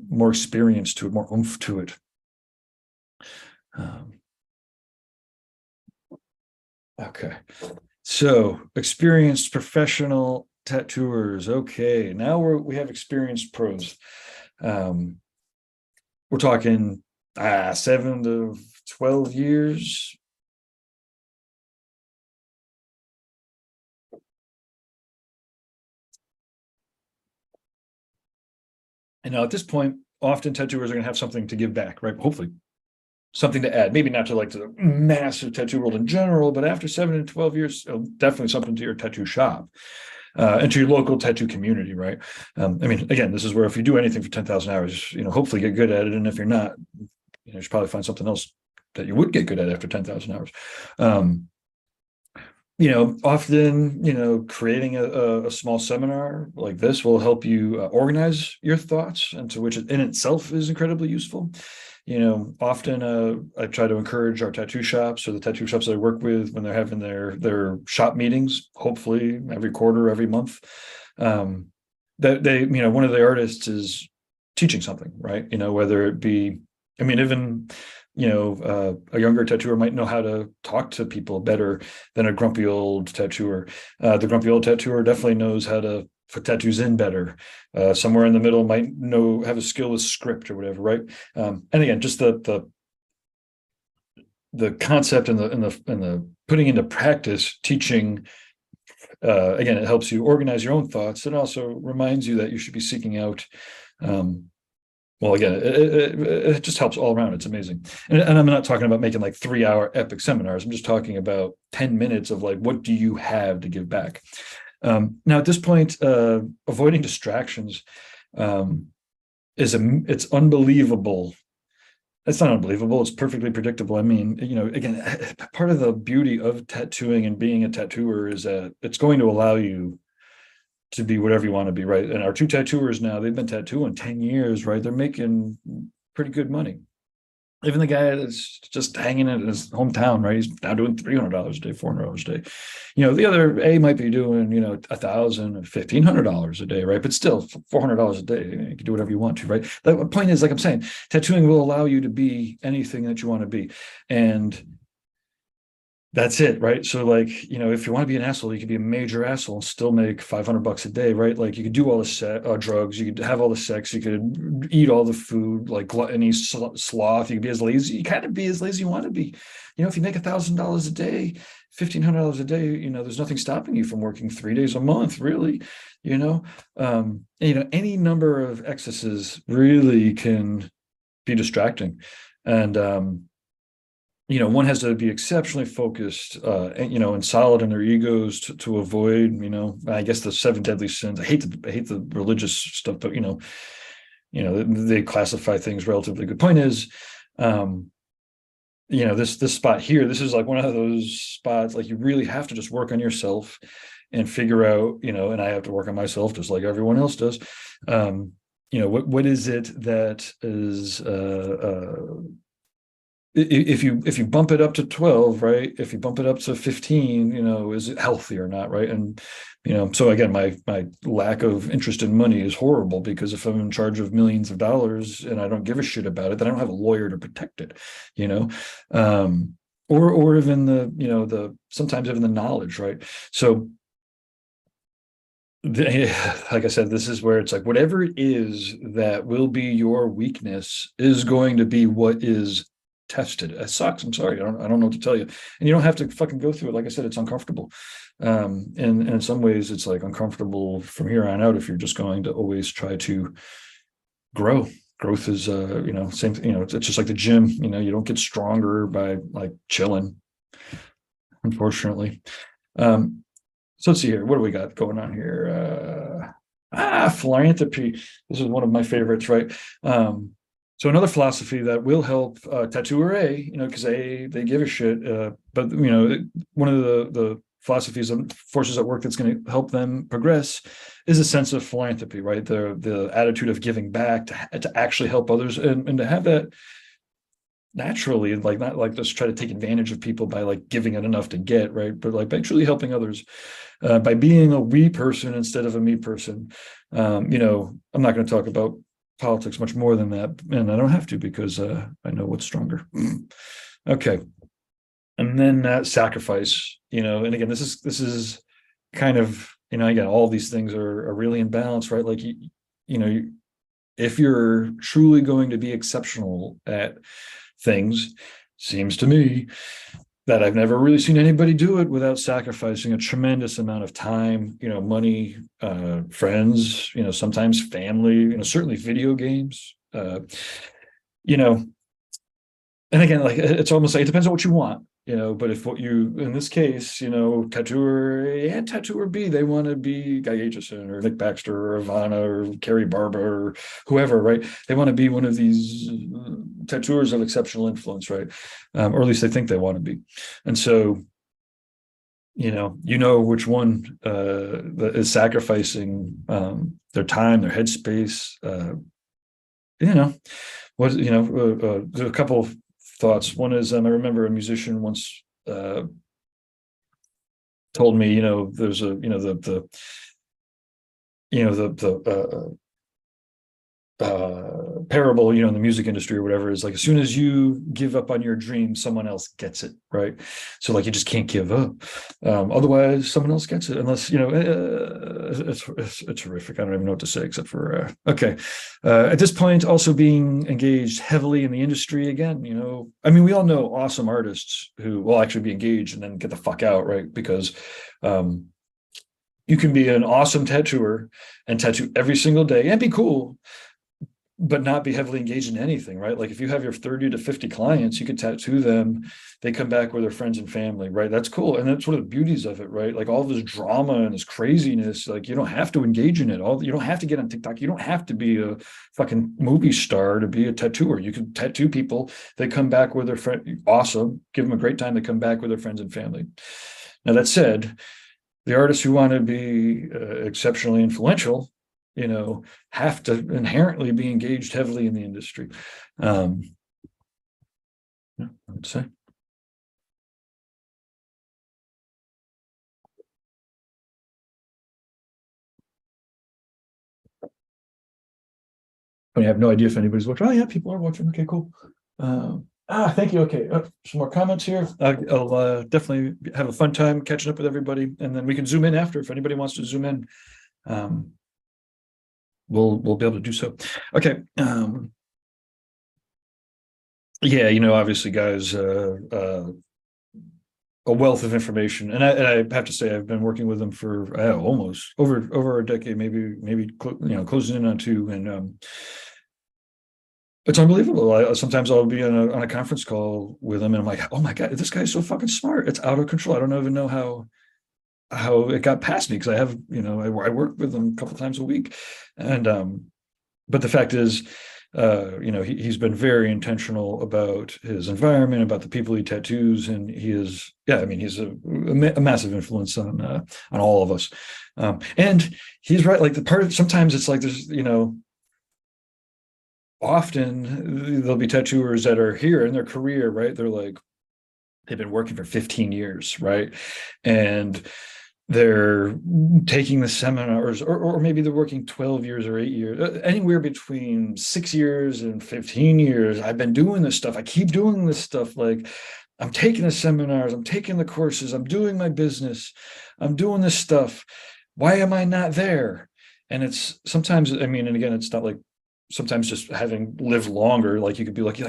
more experience to it, more oomph to it. Okay, so experienced professional tattooers. Okay, now we have experienced pros. We're talking 7 to 12 years. And now at this point, often tattooers are going to have something to give back, right? Hopefully something to add, maybe not to the massive tattoo world in general, but after 7 to 12 years, definitely something to your tattoo shop. And to your local tattoo community, right? Again, this is where if you do anything for 10,000 hours, hopefully get good at it. And if you're not, you should probably find something else that you would get good at after 10,000 hours. Often, creating a small seminar like this will help you organize your thoughts, and to which in itself is incredibly useful. Often I try to encourage our tattoo shops, or the tattoo shops that I work with, when they're having their shop meetings, hopefully every quarter, every month, that they, one of the artists is teaching something, right? Whether it be, even, a younger tattooer might know how to talk to people better than a grumpy old tattooer. The grumpy old tattooer definitely knows how to put tattoos in better. Somewhere in the middle might have a skill with script or whatever, right? And again, just the concept and the putting into practice, teaching. Again, it helps you organize your own thoughts. It also reminds you that you should be seeking out. Well, again, it just helps all around. It's amazing. And I'm not talking about making 3-hour epic seminars. I'm just talking about 10 minutes of what do you have to give back? Now, at this point, avoiding distractions it's unbelievable. It's not unbelievable. It's perfectly predictable. Again, part of the beauty of tattooing and being a tattooer is that it's going to allow you to be whatever you want to be, right? And our 2 tattooers now, they've been tattooing 10 years, right? They're making pretty good money. Even the guy that's just hanging in his hometown, right? He's now doing $300 a day, $400 a day. The other A might be doing, $1,000 or $1,500 a day, right? But still, $400 a day, you can do whatever you want to, right? The point is, like I'm saying, tattooing will allow you to be anything that you want to be. And that's it, right? So if you want to be an asshole, you could be a major asshole and still make $500 a day, right? You could do all the drugs, you could have all the sex, you could eat all the food, gluttony, sloth. You could be as lazy. You kind of be as lazy as you want to be. If you make $1,000 a day, $1,500 a day, there's nothing stopping you from working 3 days a month, really. Any number of excesses really can be distracting, and one has to be exceptionally focused, and solid in their egos to avoid, I guess the 7 deadly sins. I hate the religious stuff, but they classify things relatively good. Point is, this spot here, this is one of those spots, you really have to just work on yourself and figure out, and I have to work on myself just like everyone else does. What is it that is, if you bump it up to 12, right? If you bump it up to 15, is it healthy or not, right? And so again, my lack of interest in money is horrible, because if I'm in charge of millions of dollars and I don't give a shit about it, then I don't have a lawyer to protect it, you know. Or even the sometimes even the knowledge, right? So like I said, this is where it's like whatever it is that will be your weakness is going to be what is tested. It sucks. I'm sorry. I don't know what to tell you. And you don't have to fucking go through it. Like I said, it's uncomfortable. And in some ways it's like uncomfortable from here on out if you're just going to always try to grow. Growth is same, it's just like the gym, you don't get stronger by like chilling, unfortunately. So let's see here. What do we got going on here? Philanthropy. This is one of my favorites, right? So another philosophy that will help tattooer A, because they give a shit. But one of the philosophies and forces at work that's going to help them progress is a sense of philanthropy, right? The attitude of giving back to actually help others, and to have that naturally, like not like just try to take advantage of people by like giving it enough to get, right? But like by truly helping others, by being a we person instead of a me person. I'm not going to talk about politics much more than that, and I don't have to, because I know what's stronger. Okay. And then sacrifice, and again, this is kind of, again, all these things are really in balance, right? Like, if you're truly going to be exceptional at things, seems to me that I've never really seen anybody do it without sacrificing a tremendous amount of time, money, friends, sometimes family, certainly video games, and again, like, it's almost like it depends on what you want, but if what you, in this case, tattooer A and tattooer B, they want to be Guy Aitchison or Nick Baxter or Ivana or Carrie Barber or whoever, right? They want to be one of these tattooers of exceptional influence, right? Or at least they think they want to be. And so, which one that is sacrificing their time, their headspace, there's a couple of thoughts. One is, I remember a musician once told me, there's a, the parable, in the music industry or whatever, is like, as soon as you give up on your dream, someone else gets it, right? So like, you just can't give up, otherwise someone else gets it, unless it's horrific. I don't even know what to say except for okay. At this point, also being engaged heavily in the industry again, we all know awesome artists who will actually be engaged and then get the fuck out, right? Because you can be an awesome tattooer and tattoo every single day and be cool, but not be heavily engaged in anything, right? Like, if you have your 30 to 50 clients, you could tattoo them, they come back with their friends and family, right? That's cool. And that's one of the beauties of it, right? Like, all this drama and this craziness, like, you don't have to engage in it. You don't have to get on TikTok. You don't have to be a fucking movie star to be a tattooer. You can tattoo people, they come back with their friend, awesome, give them a great time, they come back with their friends and family. Now, that said, the artists who want to be exceptionally influential, have to inherently be engaged heavily in the industry. I would say. I have no idea if anybody's watching. Oh yeah, people are watching. Okay, cool. Thank you. Okay, some more comments here. I'll definitely have a fun time catching up with everybody, and then we can zoom in after if anybody wants to zoom in. We'll be able to do so. Okay. Yeah, obviously, guys, a wealth of information, and I have to say, I've been working with them for almost over a decade, maybe closing in on two, and it's unbelievable. Sometimes I'll be on a conference call with them, and I'm like, oh my god, this guy's so fucking smart. It's out of control. I don't even know how it got past me, because I have, I work with them a couple times a week, and but the fact is, he's been very intentional about his environment, about the people he tattoos, and he is, he's a massive influence on all of us. And he's right. Like, the part of, sometimes it's like there's, often there'll be tattooers that are here in their career, right? They're like, they've been working for 15 years, right? And they're taking the seminars, or maybe they're working 12 years or 8 years, anywhere between 6 years and 15 years. I've been doing this stuff. I keep doing this stuff. Like, I'm taking the seminars, I'm taking the courses, I'm doing my business, I'm doing this stuff. Why am I not there? And it's sometimes, I mean, and again, it's not like sometimes just having lived longer, like you could be like,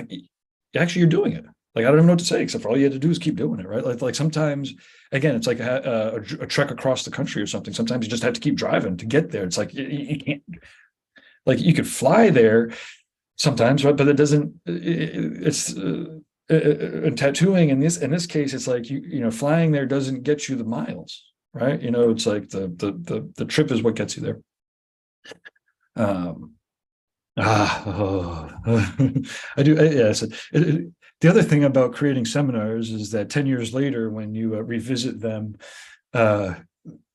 actually, you're doing it. Like, I don't even know what to say, except for all you had to do is keep doing it, right? Like sometimes, again, it's like a trek across the country or something. Sometimes you just have to keep driving to get there. It's like you can't, like, you could fly there sometimes, right? But it doesn't. It's tattooing in this case, it's like flying there doesn't get you the miles, right? It's like the trip is what gets you there. Um, I do. Yeah. So the other thing about creating seminars is that 10 years later, when you revisit them, uh,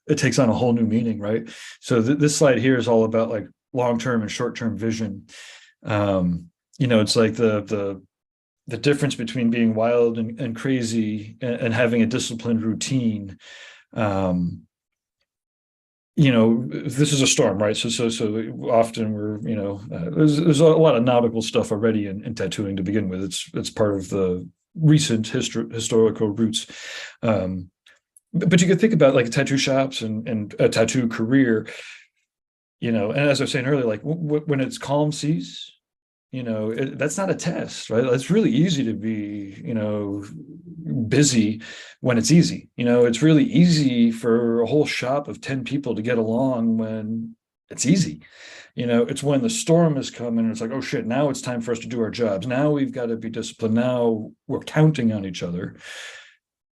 it takes on a whole new meaning, right? So this slide here is all about like long-term and short-term vision. It's like the difference between being wild and crazy and having a disciplined routine. This is a storm, right? So often we're, there's a lot of nautical stuff already in tattooing to begin with. It's part of the recent historical roots. But you could think about like tattoo shops and a tattoo career, and as I was saying earlier, like when it's calm seas, that's not a test, right? It's really easy to be, busy when it's easy. It's really easy for a whole shop of 10 people to get along when it's easy. It's when the storm is coming and it's like, oh shit, now it's time for us to do our jobs. Now we've got to be disciplined. Now we're counting on each other.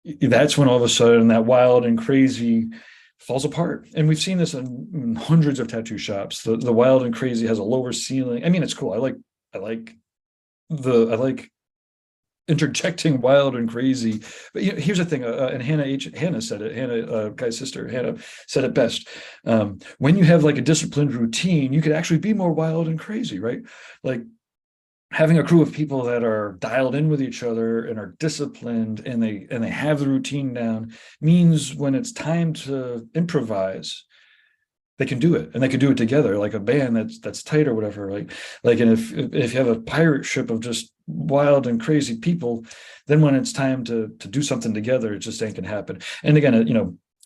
That's when all of a sudden that wild and crazy falls apart. And we've seen this in hundreds of tattoo shops. The wild and crazy has a lower ceiling. I mean, it's cool. I like interjecting wild and crazy. But here's the thing, and Hannah said it. Hannah, Guy's sister, Hannah said it best. When you have like a disciplined routine, you could actually be more wild and crazy, right? Like having a crew of people that are dialed in with each other and are disciplined and they have the routine down means when it's time to improvise, they can do it, and they can do it together, like a band that's tight or whatever. And if you have a pirate ship of just wild and crazy people, then when it's time to do something together, it just ain't gonna happen. And again,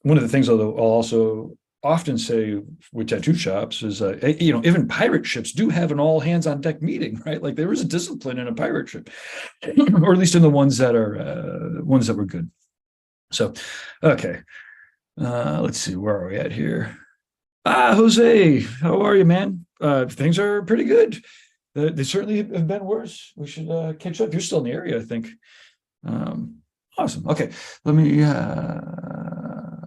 one of the things, although I'll also often say with tattoo shops is, even pirate ships do have an all hands on deck meeting, right? Like there is a discipline in a pirate ship, or at least in the ones that were good. So, okay, let's see, where are we at here? Jose, how are you, man? Things are pretty good. They certainly have been worse. We should catch up. You're still in the area, I think. Awesome. Okay, let me. I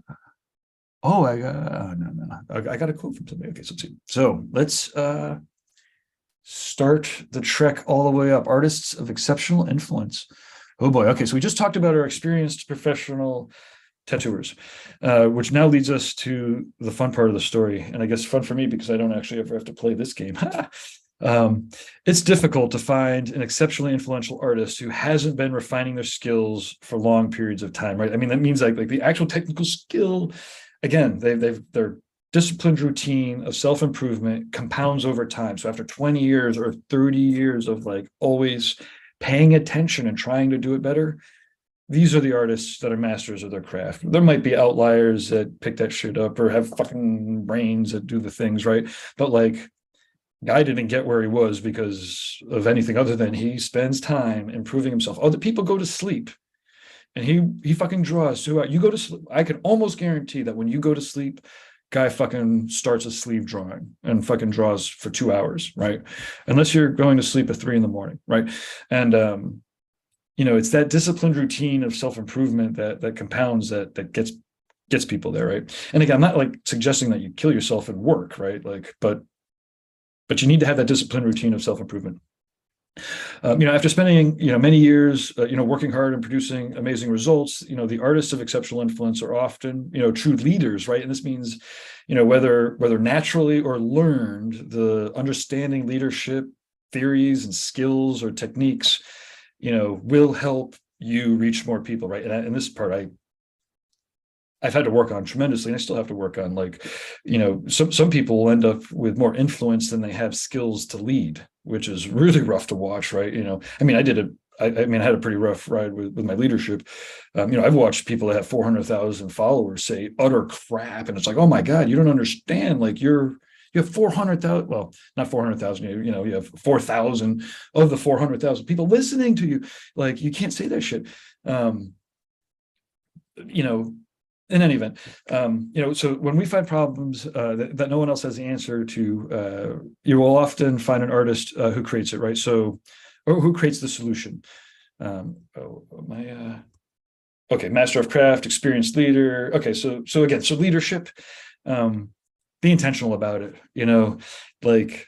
got a quote from somebody. Okay, so let's see. So let's start the trek all the way up. Artists of exceptional influence. Oh boy. Okay, so we just talked about our experienced professional tattooers, which now leads us to the fun part of the story. And I guess fun for me because I don't actually ever have to play this game. It's difficult to find an exceptionally influential artist who hasn't been refining their skills for long periods of time, right? I mean, that means like the actual technical skill, again, their disciplined routine of self-improvement compounds over time. So after 20 years or 30 years of like always paying attention and trying to do it better, these are the artists that are masters of their craft. There might be outliers that pick that shit up or have fucking brains that do the things, right? But like, Guy didn't get where he was because of anything other than he spends time improving himself. Other people go to sleep and he fucking draws. So you go to sleep. I can almost guarantee that when you go to sleep, Guy fucking starts a sleeve drawing and fucking draws for 2 hours, right? Unless you're going to sleep at 3 a.m, right? And it's that disciplined routine of self-improvement that compounds that gets people there, right? And again, I'm not like suggesting that you kill yourself and work, right? Like, but you need to have that disciplined routine of self-improvement. After spending many years working hard and producing amazing results, the artists of exceptional influence are often true leaders, right? And this means whether naturally or learned, the understanding leadership theories and skills or techniques, will help you reach more people, right? And this part I've had to work on tremendously, and I still have to work on, like, some people will end up with more influence than they have skills to lead, which is really rough to watch, right? I did it. I had a pretty rough ride with my leadership. I've watched people that have 400,000 followers say utter crap, and it's like, oh my God, you don't understand. Like, you have 400,000, well, not 400,000, you have 4,000 of the 400,000 people listening to you. Like, you can't say that shit. In any event, so when we find problems that no one else has the answer to, you will often find an artist who creates it, right? So, or who creates the solution. Okay, master of craft, experienced leader. Okay, so leadership, be intentional about it. Like,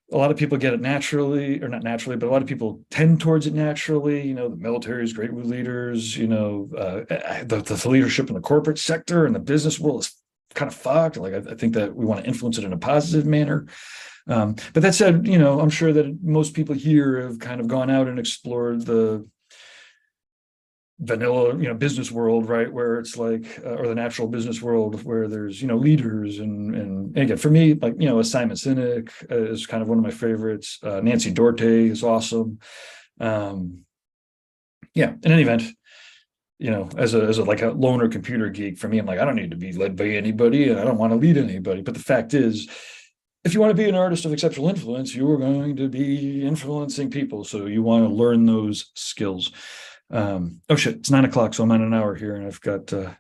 a lot of people get it naturally, or not naturally, but a lot of people tend towards it naturally. The military is great with leaders. The leadership in the corporate sector and the business world is kind of fucked. Like, I think that we want to influence it in a positive manner. But that said, I'm sure that most people here have kind of gone out and explored the vanilla, business world, right? Where it's like, or the natural business world, where there's, leaders and again, for me, like, Simon Sinek is kind of one of my favorites. Nancy Dorte is awesome. In any event, as a like a loner computer geek, for me, I'm like, I don't need to be led by anybody, and I don't want to lead anybody. But the fact is, if you want to be an artist of exceptional influence, you are going to be influencing people. So you want to learn those skills. Oh shit, it's 9:00, so I'm on an hour here, and I've got oh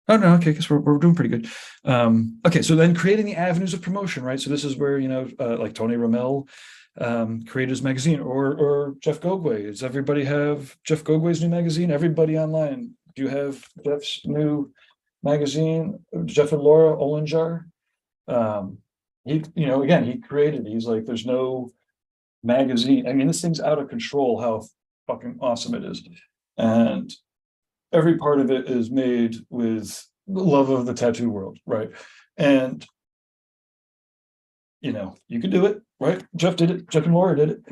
no, okay, I guess we're doing pretty good. Okay, so then creating the avenues of promotion, right? So this is where, like Tony Rommel created his magazine, or Jeff Gogway. Does everybody have Jeff Gogway's new magazine? Everybody online, do you have Jeff's new magazine? Jeff and Laura Ollinger. He created, he's like, there's no magazine. This thing's out of control, how fucking awesome it is. And every part of it is made with the love of the tattoo world, right? And you can do it, right? Jeff did it. Jeff and Laura did it.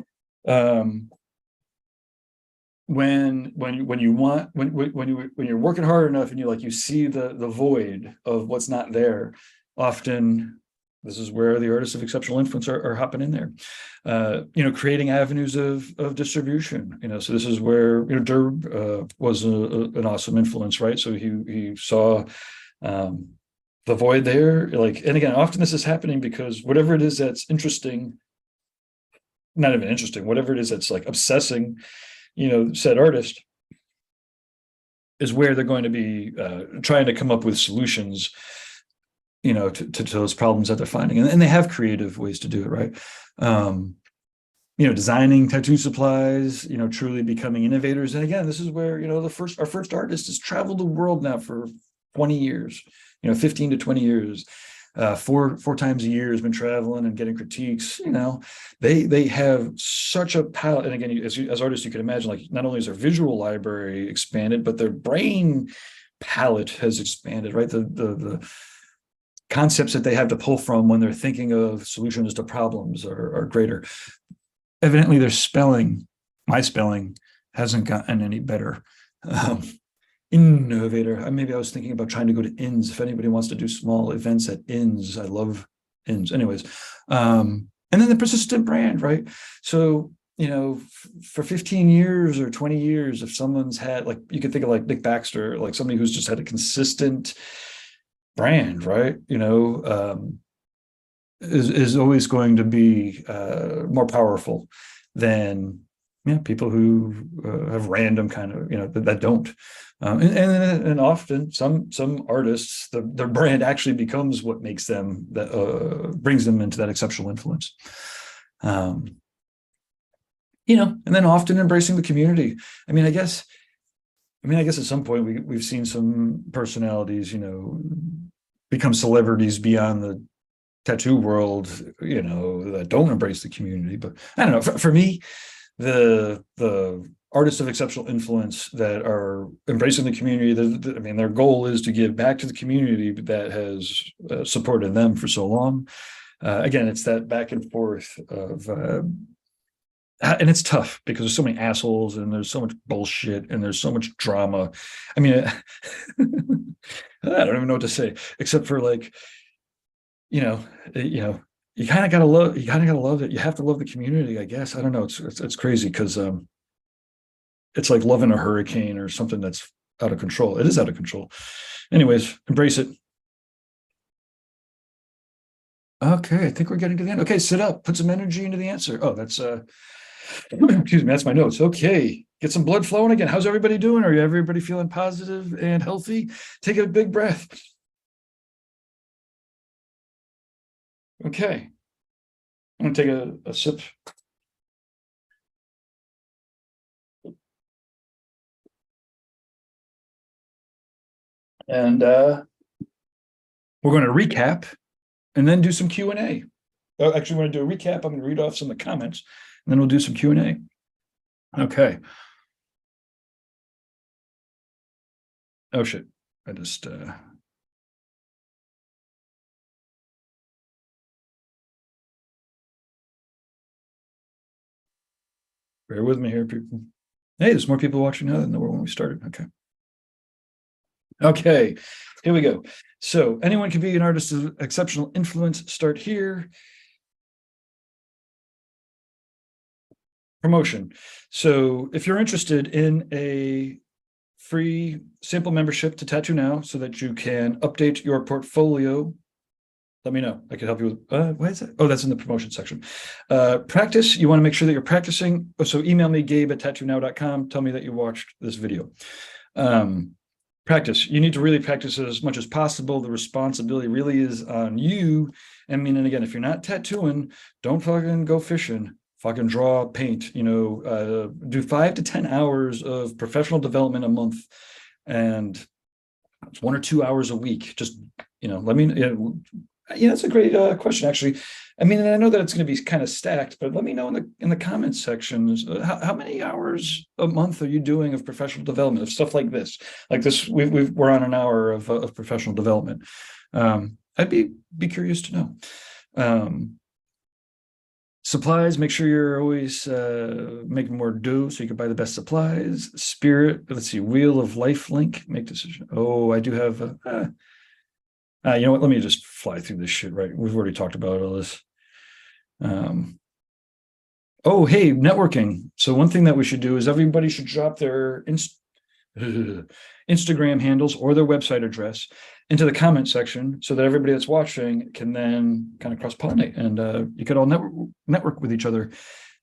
When you're working hard enough, and you see the void of what's not there, often this is where the artists of exceptional influence are hopping in there. Creating avenues of distribution. So this is where Derb was an awesome influence, right? So he saw the void there. Like, and again, often this is happening because whatever it is that's interesting, not even interesting, whatever it is that's like obsessing, said artist, is where they're going to be trying to come up with solutions, to those problems that they're finding. And they have creative ways to do it, right? Designing tattoo supplies, truly becoming innovators. And again, this is where, our first artist has traveled the world now for 20 years, 15 to 20 years, four times a year has been traveling and getting critiques. They have such a palette. And again, as artists, you can imagine, like, not only is their visual library expanded, but their brain palette has expanded, right? The concepts that they have to pull from when they're thinking of solutions to problems are greater. Evidently, my spelling hasn't gotten any better. Innovator. Maybe I was thinking about trying to go to INS. If anybody wants to do small events at INS, I love INS. Anyways, and then the persistent brand, right? So, for 15 years or 20 years, if someone's had, like, you could think of like Nick Baxter, like somebody who's just had a consistent brand, right? Is always going to be more powerful than people who have random kind of that don't. And often some artists, their brand actually becomes what makes them brings them into that exceptional influence. And then often embracing the community. I guess at some point we've seen some personalities, become celebrities beyond the tattoo world, that don't embrace the community. But I don't know. For me, the artists of exceptional influence that are embracing the community, their goal is to give back to the community that has supported them for so long. Again, it's that back and forth of, and it's tough because there's so many assholes and there's so much bullshit and there's so much drama. I mean, I don't even know what to say except for like, you know, you kind of gotta love it. You have to love the community, I guess. I don't know. It's crazy because it's like loving a hurricane or something that's out of control. It is out of control. Anyways, embrace it. Okay, I think we're getting to the end. Okay, sit up, put some energy into the answer. Oh, that's excuse me, that's my notes. Okay, get some blood flowing again. How's everybody doing? Are everybody feeling positive and healthy? Take a big breath. Okay, I'm gonna take a sip. And we're going to recap and then do some Q&A. Oh, actually, we're going to do a recap. I'm going to read off some of the comments, and then we'll do some Q&A. Okay. Oh, shit. I just... bear with me here, people. Hey, there's more people watching now than there were when we started. Okay. Okay, here we go. So anyone can be an artist of exceptional influence. Start here. Promotion. So if you're interested in a free sample membership to Tattoo Now so that you can update your portfolio, let me know. I can help you with, why is that? Oh, that's in the promotion section. Practice, you want to make sure that you're practicing. So email me, gabe@tattooknow.com. Tell me that you watched this video. Practice, you need to really practice it as much as possible. The responsibility really is on you. I mean, and again, if you're not tattooing, don't fucking go fishing. Fucking draw, paint, do 5 to 10 hours of professional development a month, and it's 1 or 2 hours a week. Just, let me, that's a great question, actually. I mean, and I know that it's going to be kind of stacked, but let me know in the comments sections, how many hours a month are you doing of professional development, of stuff like this? Like this, we're on an hour of professional development. I'd be curious to know. Supplies, make sure you're always making more dough so you can buy the best supplies. Spirit, let's see, Wheel of Life link, make decision. Oh, I do have, you know what, let me just fly through this shit, right? We've already talked about all this. Oh, hey, networking. So one thing that we should do is everybody should drop their Instagram handles or their website address into the comment section so that everybody that's watching can then kind of cross-pollinate, and you could all network with each other.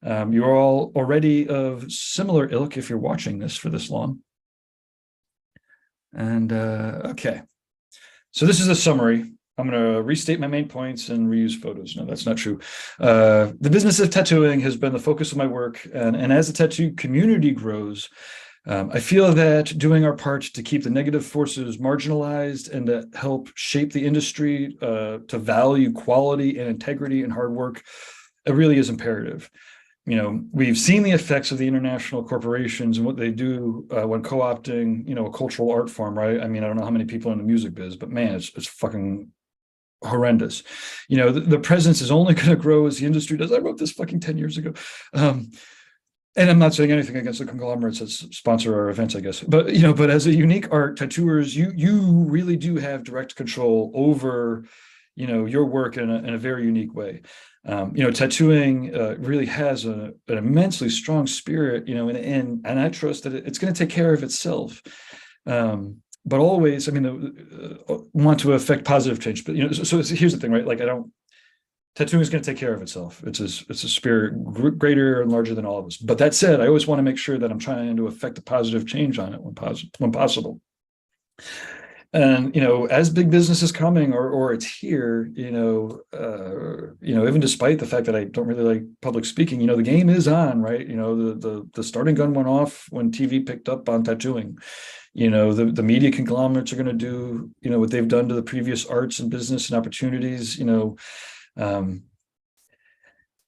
You're all already of similar ilk if you're watching this for this long. And okay, so this is a summary. I'm going to restate my main points and reuse photos. No, that's not true. The business of tattooing has been the focus of my work, and as the tattoo community grows, I feel that doing our part to keep the negative forces marginalized and to help shape the industry to value quality and integrity and hard work, it really is imperative. We've seen the effects of the international corporations and what they do when co-opting, a cultural art form, right? I mean, I don't know how many people in the music biz, but man, it's fucking horrendous. The presence is only going to grow as the industry does. I wrote this fucking 10 years ago. And I'm not saying anything against the conglomerates that sponsor our events, I guess. But, but as a unique art, tattooers, you really do have direct control over, your work in a very unique way. Tattooing really has an immensely strong spirit, and I trust that it's going to take care of itself. But always, I mean, want to affect positive change. But, so here's the thing, right? Like, tattooing is going to take care of itself. It's a spirit greater and larger than all of us. But that said, I always want to make sure that I'm trying to affect a positive change on it when possible. And as big business is coming or it's here, even despite the fact that I don't really like public speaking, the game is on, right? The starting gun went off when TV picked up on tattooing. The media conglomerates are going to do what they've done to the previous arts and business and opportunities.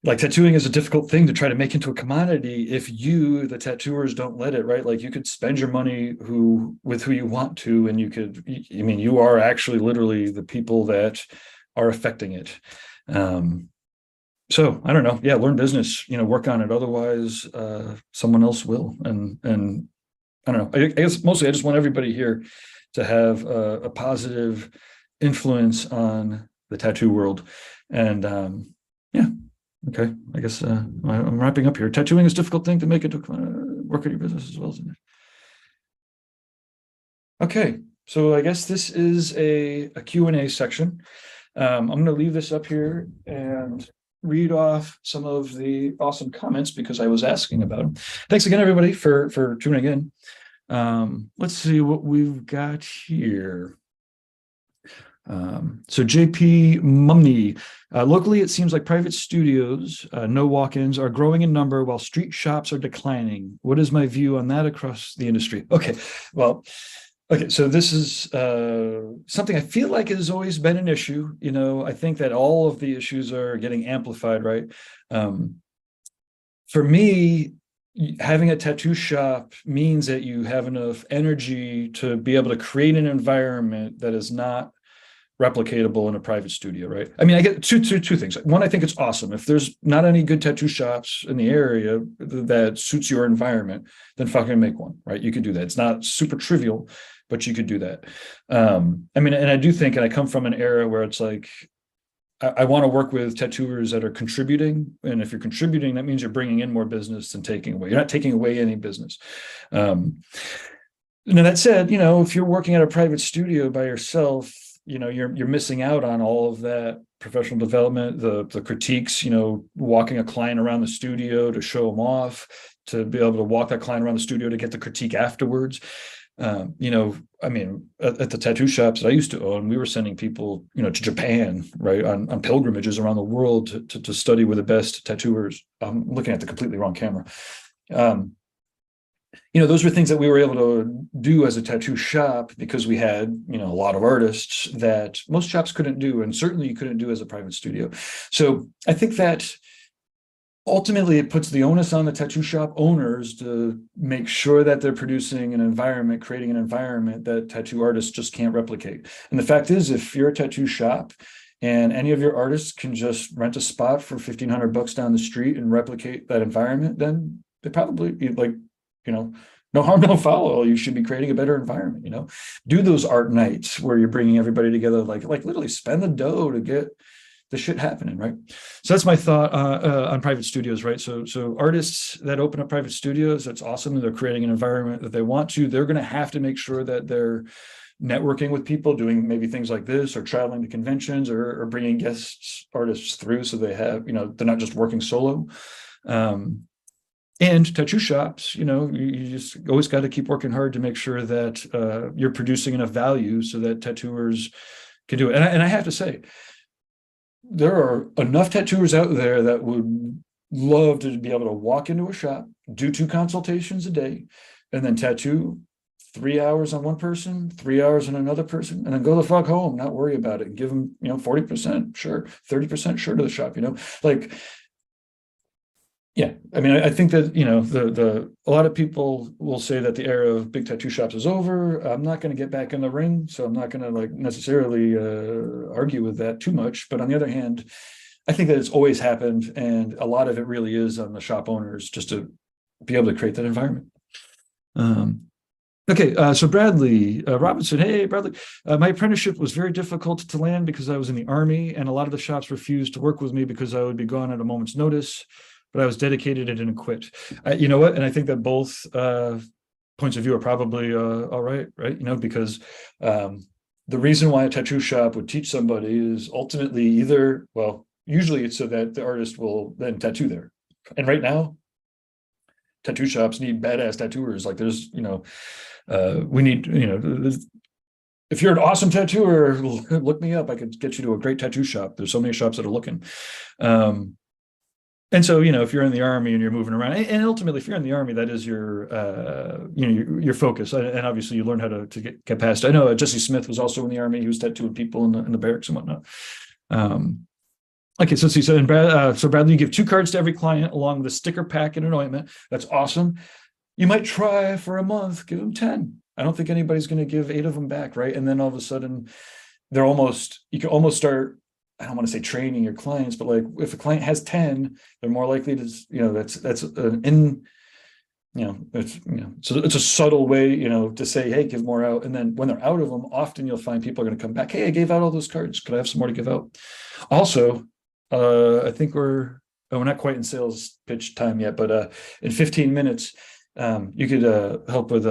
Like tattooing is a difficult thing to try to make into a commodity if you, the tattooers, don't let it, right? Like you could spend your money with who you want to, and you are actually literally the people that are affecting it. So I don't know. Yeah, learn business, work on it. Otherwise, someone else will. And I don't know. I guess mostly I just want everybody here to have a positive influence on the tattoo world. And yeah, okay. I guess I'm wrapping up here. Tattooing is a difficult thing to make it work at your business as well, isn't it? Okay, so I guess this is a Q&A section. I'm going to leave this up here and read off some of the awesome comments because I was asking about them. Thanks again, everybody, for tuning in. Let's see what we've got here. So JP Mumney, locally, it seems like private studios, no walk-ins, are growing in number while street shops are declining. What is my view on that across the industry? Okay, well, okay, so this is something I feel like has always been an issue. I think that all of the issues are getting amplified, right? For me, having a tattoo shop means that you have enough energy to be able to create an environment that is not replicatable in a private studio, right? I mean, I get two things. One, I think it's awesome. If there's not any good tattoo shops in the area that suits your environment, then fucking make one, right? You could do that. It's not super trivial, but you could do that. I mean, and I do think, and I come from an era where it's like, I want to work with tattooers that are contributing. And if you're contributing, that means you're bringing in more business than taking away. You're not taking away any business. Now, that said, if you're working at a private studio by yourself, you're missing out on all of that professional development, the critiques, walking a client around the studio to show them off, to be able to walk that client around the studio to get the critique afterwards. I mean, at the tattoo shops that I used to own, we were sending people, to Japan, right, on pilgrimages around the world to study with the best tattooers. I'm looking at the completely wrong camera. Those were things that we were able to do as a tattoo shop because we had, a lot of artists that most shops couldn't do, and certainly you couldn't do as a private studio. So I think that ultimately it puts the onus on the tattoo shop owners to make sure that they're producing an environment, creating an environment that tattoo artists just can't replicate. And the fact is, if you're a tattoo shop and any of your artists can just rent a spot for $1,500 down the street and replicate that environment, then they probably, no harm, no foul. You should be creating a better environment, do those art nights where you're bringing everybody together, like literally spend the dough to get the shit happening, right? So that's my thought on private studios, right? So artists that open up private studios, that's awesome. They're creating an environment that they want to. They're going to have to make sure that they're networking with people, doing maybe things like this, or traveling to conventions, or bringing guest artists through, so they have, they're not just working solo. And tattoo shops, you just always got to keep working hard to make sure that you're producing enough value so that tattooers can do it. And I have to say, there are enough tattooers out there that would love to be able to walk into a shop, do 2 consultations a day, and then tattoo 3 hours on one person, 3 hours on another person, and then go the fuck home, not worry about it, and give them, 40%, sure, 30%, sure, to the shop, like, yeah. I mean, I think that, a lot of people will say that the era of big tattoo shops is over. I'm not going to get back in the ring, so I'm not going to necessarily argue with that too much. But on the other hand, I think that it's always happened, and a lot of it really is on the shop owners just to be able to create that environment. Okay, so Bradley Robinson, hey, Bradley. My apprenticeship was very difficult to land because I was in the Army, and a lot of the shops refused to work with me because I would be gone at a moment's notice. But I was dedicated and didn't quit. You know what? And I think that both points of view are probably all right, because the reason why a tattoo shop would teach somebody is ultimately usually it's so that the artist will then tattoo there. And right now, tattoo shops need badass tattooers. Like there's, we need, if you're an awesome tattooer, look me up. I could get you to a great tattoo shop. There's so many shops that are looking. And so, if you're in the Army and you're moving around, and ultimately, if you're in the Army, that is your, your focus. And obviously, you learn how to get past. I know Jesse Smith was also in the Army. He was tattooing people in the barracks and whatnot. Okay, so let's see. So, Bradley, you give 2 cards to every client along with a sticker pack and an ointment. That's awesome. You might try for a month, give them 10. I don't think anybody's going to give 8 of them back, right? And then all of a sudden, you can almost start I don't want to say training your clients, but like if a client has 10, they're more likely to, that's in, so it's a subtle way, to say, hey, give more out. And then when they're out of them, often you'll find people are going to come back. Hey, I gave out all those cards. Could I have some more to give out? Also, I think we're not quite in sales pitch time yet, but in 15 minutes, you could help with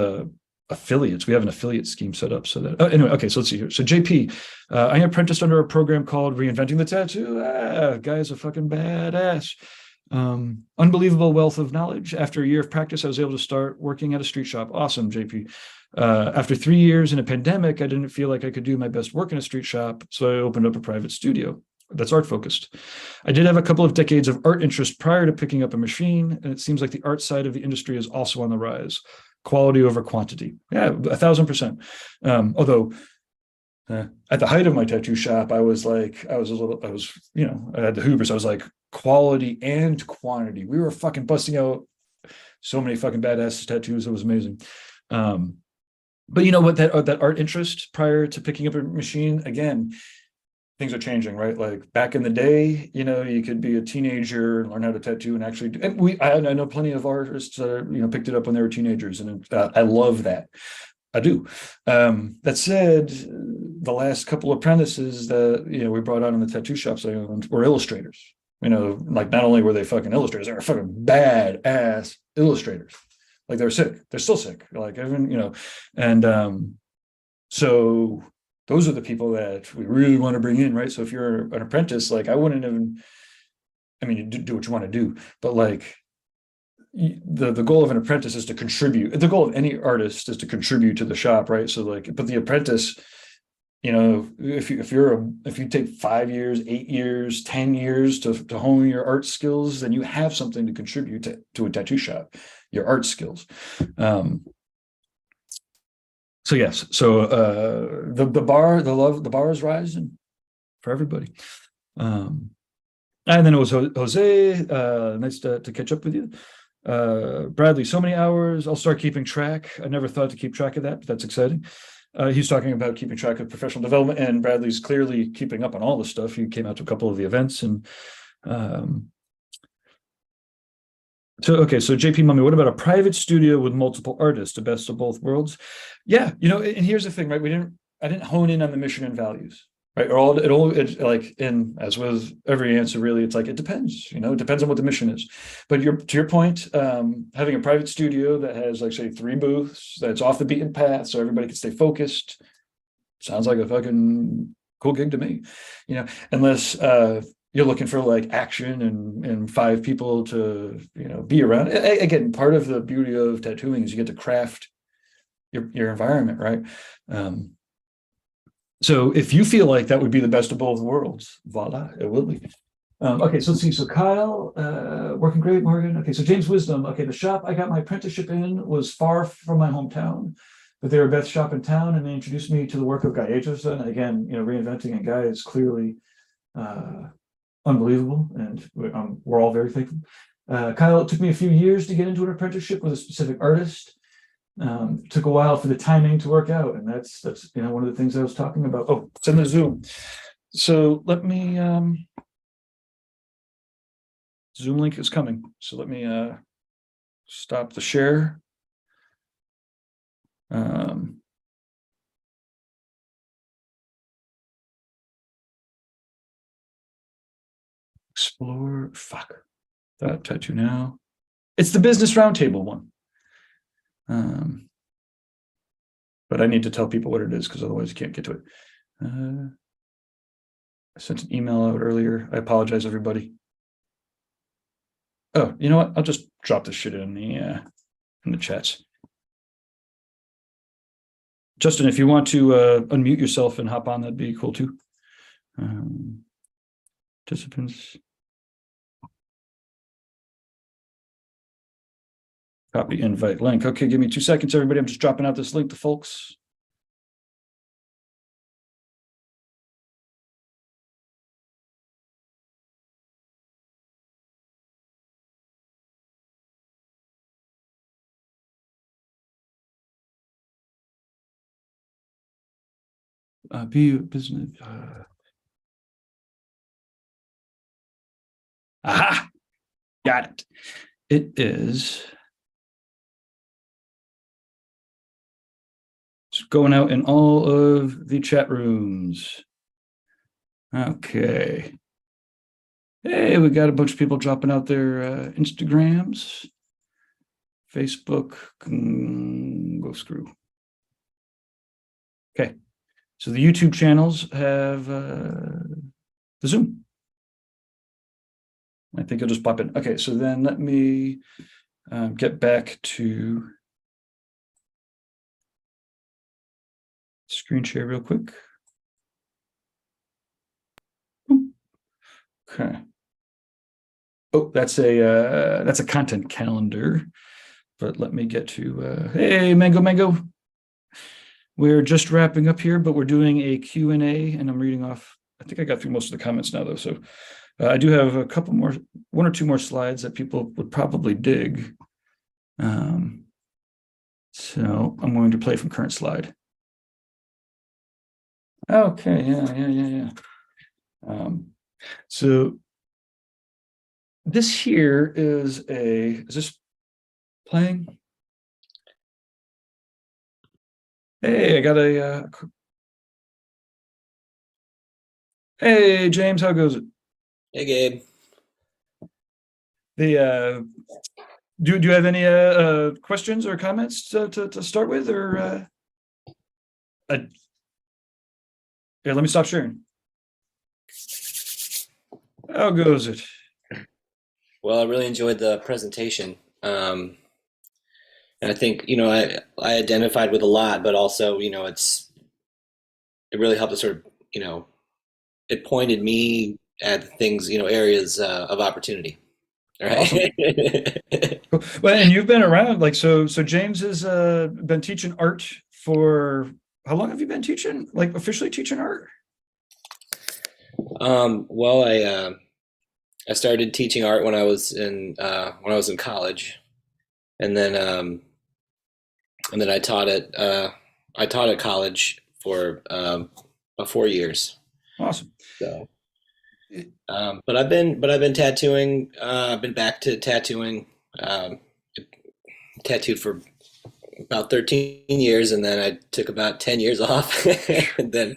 affiliates. We have an affiliate scheme set up so that, anyway, okay, so let's see here. So JP, I apprenticed under a program called Reinventing the Tattoo. Guy's a fucking badass. Unbelievable wealth of knowledge. After a year of practice, I was able to start working at a street shop. Awesome, JP. After 3 years in a pandemic, I didn't feel like I could do my best work in a street shop, so I opened up a private studio that's art focused. I did have a couple of decades of art interest prior to picking up a machine, and it seems like the art side of the industry is also on the rise. Quality over quantity. Yeah, 1,000%. Although at the height of my tattoo shop, I was, I had the hubris. I was like, quality and quantity. We were fucking busting out so many fucking badass tattoos. It was amazing. But you know what, that art interest prior to picking up a machine, again, things are changing, right? Like back in the day, you could be a teenager and learn how to tattoo and actually do, and I know plenty of artists that picked it up when they were teenagers, and I love that. I do. That said, the last couple of apprentices that we brought on in the tattoo shops I owned were illustrators. Like not only were they fucking illustrators, they were fucking badass illustrators. Like they were sick. They're still sick. Like even, and so those are the people that we really want to bring in, right? So if you're an apprentice, like I wouldn't even, you do what you want to do, but like the goal of an apprentice is to contribute. The goal of any artist is to contribute to the shop, right? So like, but the apprentice, if you take 5 years, 8 years, 10 years to hone your art skills, then you have something to contribute to a tattoo shop, your art skills. So yes, so the bar is rising for everybody. And then it was Jose. Nice to catch up with you. Bradley, so many hours. I'll start keeping track. I never thought to keep track of that, but that's exciting. He's talking about keeping track of professional development, and Bradley's clearly keeping up on all the stuff. He came out to a couple of the events, and so JP Mummy, what about a private studio with multiple artists, the best of both worlds? Yeah, and here's the thing, right? I didn't hone in on the mission and values, right? And as with every answer, really, it's like it depends. It depends on what the mission is. But to your point, having a private studio that has, like, say, 3 booths, that's off the beaten path, so everybody can stay focused, sounds like a fucking cool gig to me. Unless you're looking for like action and 5 people to be around. Again, part of the beauty of tattooing is you get to craft your environment, right? So if you feel like that would be the best of both worlds, voila, it will be. Okay, so let's see. So Kyle, working great, Morgan. Okay, so James Wisdom. Okay, the shop I got my apprenticeship in was far from my hometown, but they were best shop in town, and they introduced me to the work of Guy Aitchison. And again, reinventing a guy is clearly unbelievable, and we're all very thankful. Kyle, it took me a few years to get into an apprenticeship with a specific artist. Took a while for the timing to work out, and that's one of the things I was talking about. Oh, it's in the Zoom. So let me Zoom link is coming. So let me stop the share. Explore. Fuck. That tattoo now. It's the business roundtable one. But I need to tell people what it is, because otherwise you can't get to it. I sent an email out earlier. I apologize, everybody. Oh, you know what? I'll just drop this shit in the chats. Justin, if you want to unmute yourself and hop on, that'd be cool too. Participants. Copy invite link. Okay, give me 2 seconds, everybody. I'm just dropping out this link to folks. Be business. Aha, got it. It is. It's going out in all of the chat rooms. Okay. Hey, we got a bunch of people dropping out their Instagrams. Facebook, go screw. Okay. So the YouTube channels have the Zoom. I think it'll just pop in. Okay, so then let me get back to screen share real quick. Okay. Oh, that's a content calendar. But let me get to hey, Mango. We're just wrapping up here, but we're doing a Q&A, and I'm reading off. I think I got through most of the comments now, though. So I do have a couple more, one or two more slides that people would probably dig. So I'm going to play from current slide. Okay, yeah. So this here is this playing? Hey, I got hey, James, how goes it? Hey, Gabe. The do you have any questions or comments to start with, or yeah, let me stop sharing. How goes it? Well, I really enjoyed the presentation. And I think, I identified with a lot, but also, it really helped to sort of, it pointed me at things, areas of opportunity. All Awesome. right. Cool. Well, and you've been around, like, so James has been teaching art for how long have you been teaching, like officially teaching art? Well, I started teaching art when I was in college, and then I taught at college for about 4 years. Awesome. So, but I've been tattooing. I've been back to tattooing. Tattooed for about 13 years, and then I took about 10 years off. And then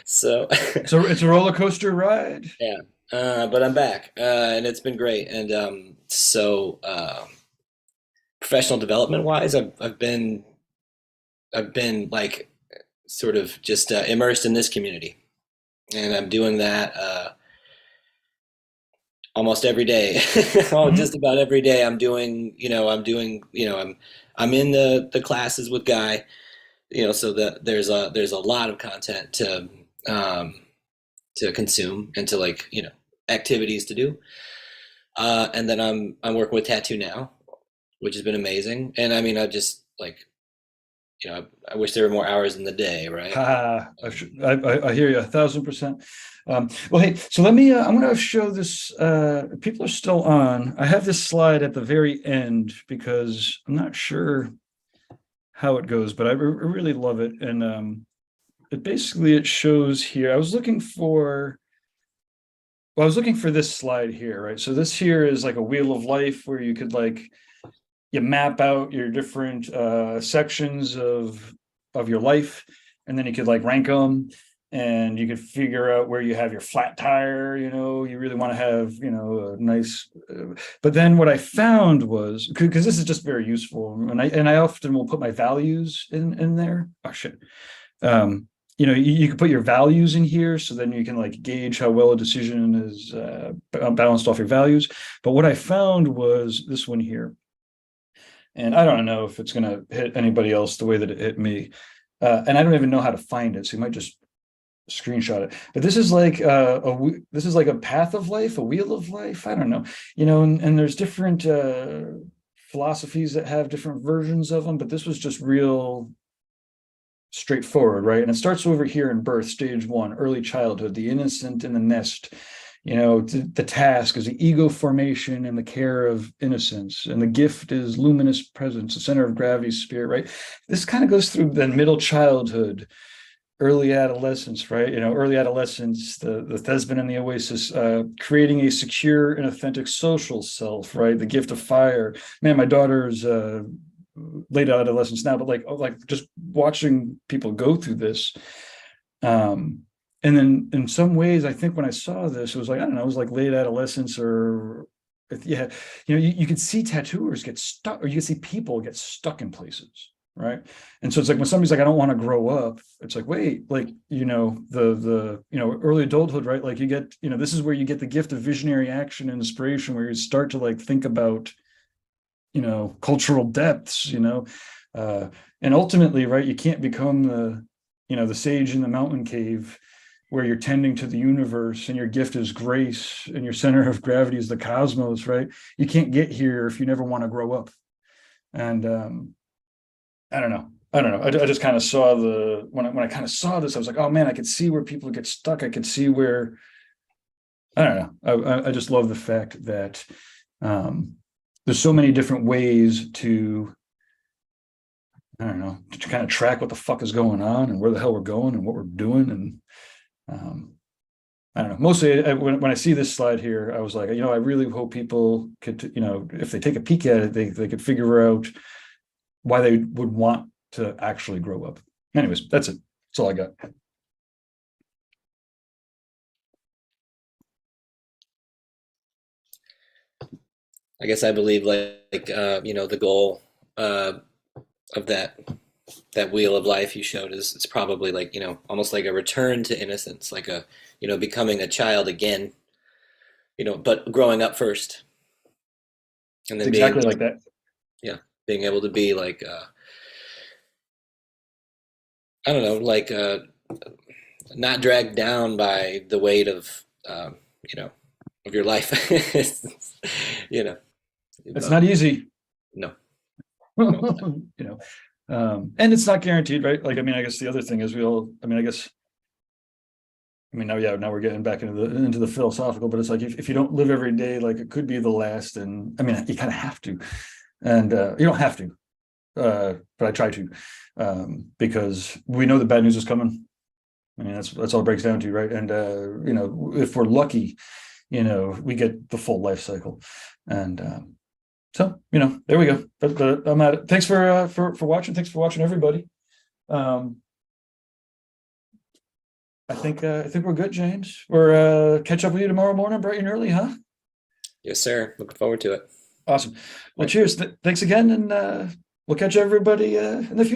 so So it's a roller coaster ride. yeah, but I'm back, and it's been great. And professional development wise, I've been like sort of just immersed in this community, and I'm doing that almost every day. Oh, Mhm. just about every day. I'm in the classes with Guy. So that there's a lot of content um, to consume and to activities to do. And then I'm working with Tattoo now, which has been amazing. And I mean, I just I wish there were more hours in the day, right? I hear you 1,000%. Well, hey, so let me, I'm going to show this. People are still on. I have this slide at the very end because I'm not sure how it goes, but I really love it. And it shows here. I was looking for this slide here, right? So this here is like a wheel of life where you could you map out your different sections of your life, and then you could rank them, and you could figure out where you have your flat tire. You really want to have a nice. But then what I found was, because this is just very useful, and I often will put my values in there. Oh shit. You can put your values in here, so then you can gauge how well a decision is balanced off your values. But what I found was this one here. And I don't know if it's going to hit anybody else the way that it hit me. And I don't even know how to find it. So you might just screenshot it. But this is like a path of life, a wheel of life. I don't know, and there's different philosophies that have different versions of them. But this was just real straightforward, right? And it starts over here in birth, stage 1, early childhood, the innocent in the nest. The task is the ego formation and the care of innocence, and the gift is luminous presence, the center of gravity, spirit, right? This kind of goes through the middle childhood, early adolescence, right? Early adolescence, the thespian and the oasis, creating a secure and authentic social self, right? The gift of fire. Man, my daughter's late adolescence now, but like just watching people go through this. And then in some ways, I think when I saw this, it was like, I don't know, it was like late adolescence or yeah, you could see tattooers get stuck, or you could see people get stuck in places, right? And so it's like when somebody's like, I don't want to grow up, it's like, wait, like, the early adulthood, right? Like you get, this is where you get the gift of visionary action and inspiration, where you start to like think about, cultural depths, and ultimately, right, you can't become the sage in the mountain cave where you're tending to the universe and your gift is grace and your center of gravity is the cosmos, right? You can't get here if you never want to grow up. And I don't know. I just kind of saw when I kind of saw this, I was like, oh man, I could see where people get stuck. I could see where, I don't know. I just love the fact that there's so many different ways to, I don't know, to kind of track what the fuck is going on and where the hell we're going and what we're doing. And I don't know. Mostly, when I see this slide here, I was like, I really hope people could, if they take a peek at it, they could figure out why they would want to actually grow up. Anyways, that's it. That's all I got. I guess I believe the goal of that wheel of life you showed is it's probably like almost like a return to innocence, like a becoming a child again, but growing up first, and It's then being exactly like that. yeah, being able to be like I don't know, like not dragged down by the weight of you know of your life. you know, It's not easy. no, no, it's not. you know, and it's not guaranteed, right? Like, I mean, I guess the other thing is now we're getting back into the philosophical, but it's like if you don't live every day, like it could be the last, and I mean, you kind of have to, and you don't have to, but I try to, because we know the bad news is coming. I mean, that's all it breaks down to, right? And if we're lucky, we get the full life cycle, and so there we go. But I'm at it. Thanks for watching. Thanks for watching, everybody. I think we're good, James. We're catch up with you tomorrow morning, bright and early, huh? Yes, sir. Looking forward to it. Awesome. Well, cheers. Thanks again, and we'll catch everybody in the future.